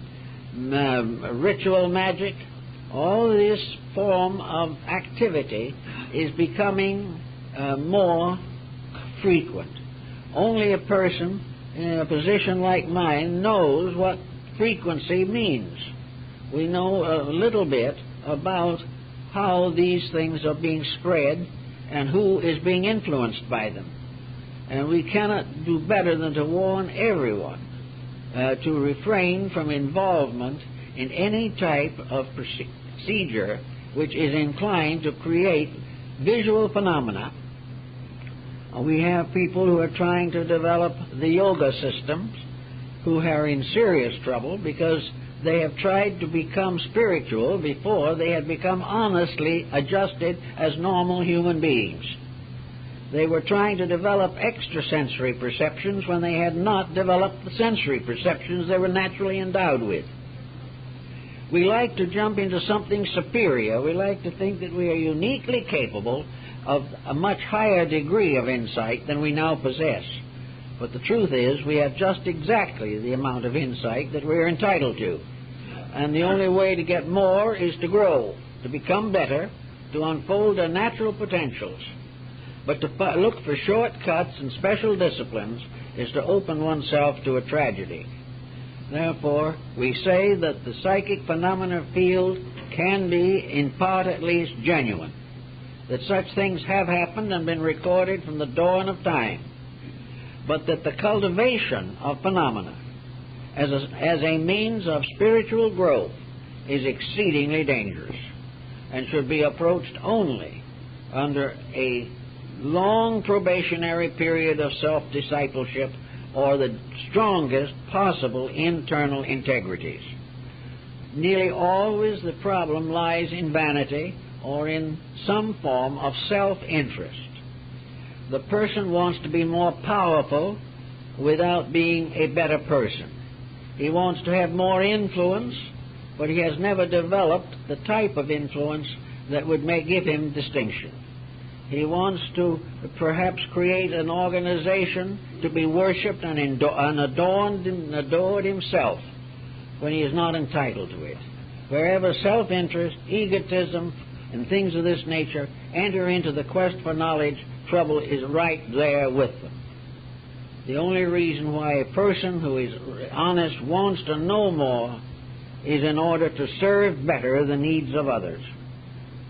ritual magic, all this form of activity is becoming more frequent. Only a person in a position like mine knows what frequency means. We know a little bit about how these things are being spread and who is being influenced by them. And we cannot do better than to warn everyone to refrain from involvement in any type of procedure which is inclined to create visual phenomena. We have people who are trying to develop the yoga systems who are in serious trouble because they have tried to become spiritual before they had become honestly adjusted as normal human beings. They were trying to develop extrasensory perceptions when they had not developed the sensory perceptions they were naturally endowed with. We like to jump into something superior. We like to think that we are uniquely capable of a much higher degree of insight than we now possess. But the truth is we have just exactly the amount of insight that we're entitled to. And the only way to get more is to grow, to become better, to unfold our natural potentials. But to look for shortcuts and special disciplines is to open oneself to a tragedy. Therefore, we say that the psychic phenomena field can be, in part at least, genuine, that such things have happened and been recorded from the dawn of time, but that the cultivation of phenomena as a means of spiritual growth is exceedingly dangerous and should be approached only under a long probationary period of self-discipleship or the strongest possible internal integrities. Nearly always the problem lies in vanity or in some form of self-interest. The person wants to be more powerful without being a better person. He wants to have more influence, but he has never developed the type of influence that would give him distinction. He wants to perhaps create an organization to be worshipped and adorned and adored himself when he is not entitled to it. Wherever self-interest, egotism, and things of this nature enter into the quest for knowledge, trouble is right there with them. The only reason why a person who is honest wants to know more is in order to serve better the needs of others.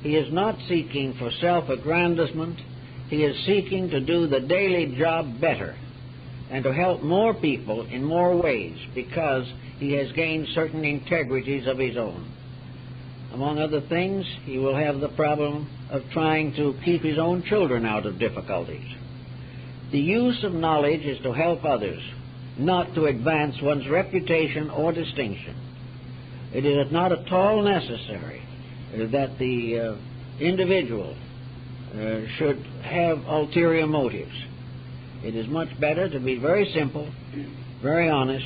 He is not seeking for self-aggrandizement. He is seeking to do the daily job better and to help more people in more ways because he has gained certain integrities of his own. Among other things, he will have the problem of trying to keep his own children out of difficulties. The use of knowledge is to help others, not to advance one's reputation or distinction. It is not at all necessary that the individual should have ulterior motives. It is much better to be very simple, very honest,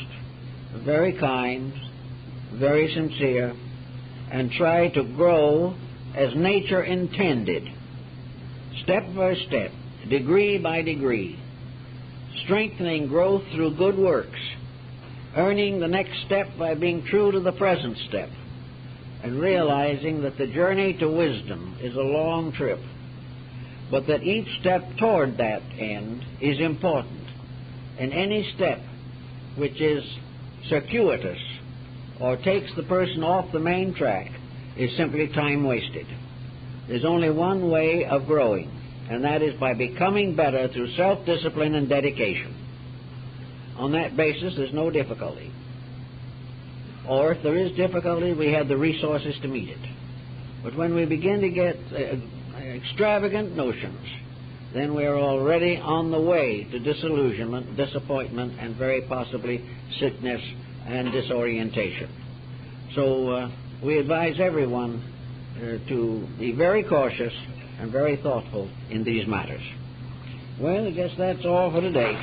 very kind, very sincere, and try to grow as nature intended, step by step, degree by degree, strengthening growth through good works, earning the next step by being true to the present step, and realizing that the journey to wisdom is a long trip, but that each step toward that end is important, and any step which is circuitous or takes the person off the main track is simply time wasted. There's only one way of growing, and that is by becoming better through self-discipline and dedication. On that basis, there's no difficulty. Or if there is difficulty, we have the resources to meet it. But when we begin to get extravagant notions, then we're already on the way to disillusionment, disappointment, and very possibly sickness and disorientation. So we advise everyone to be very cautious and very thoughtful in these matters. Well, I guess that's all for today.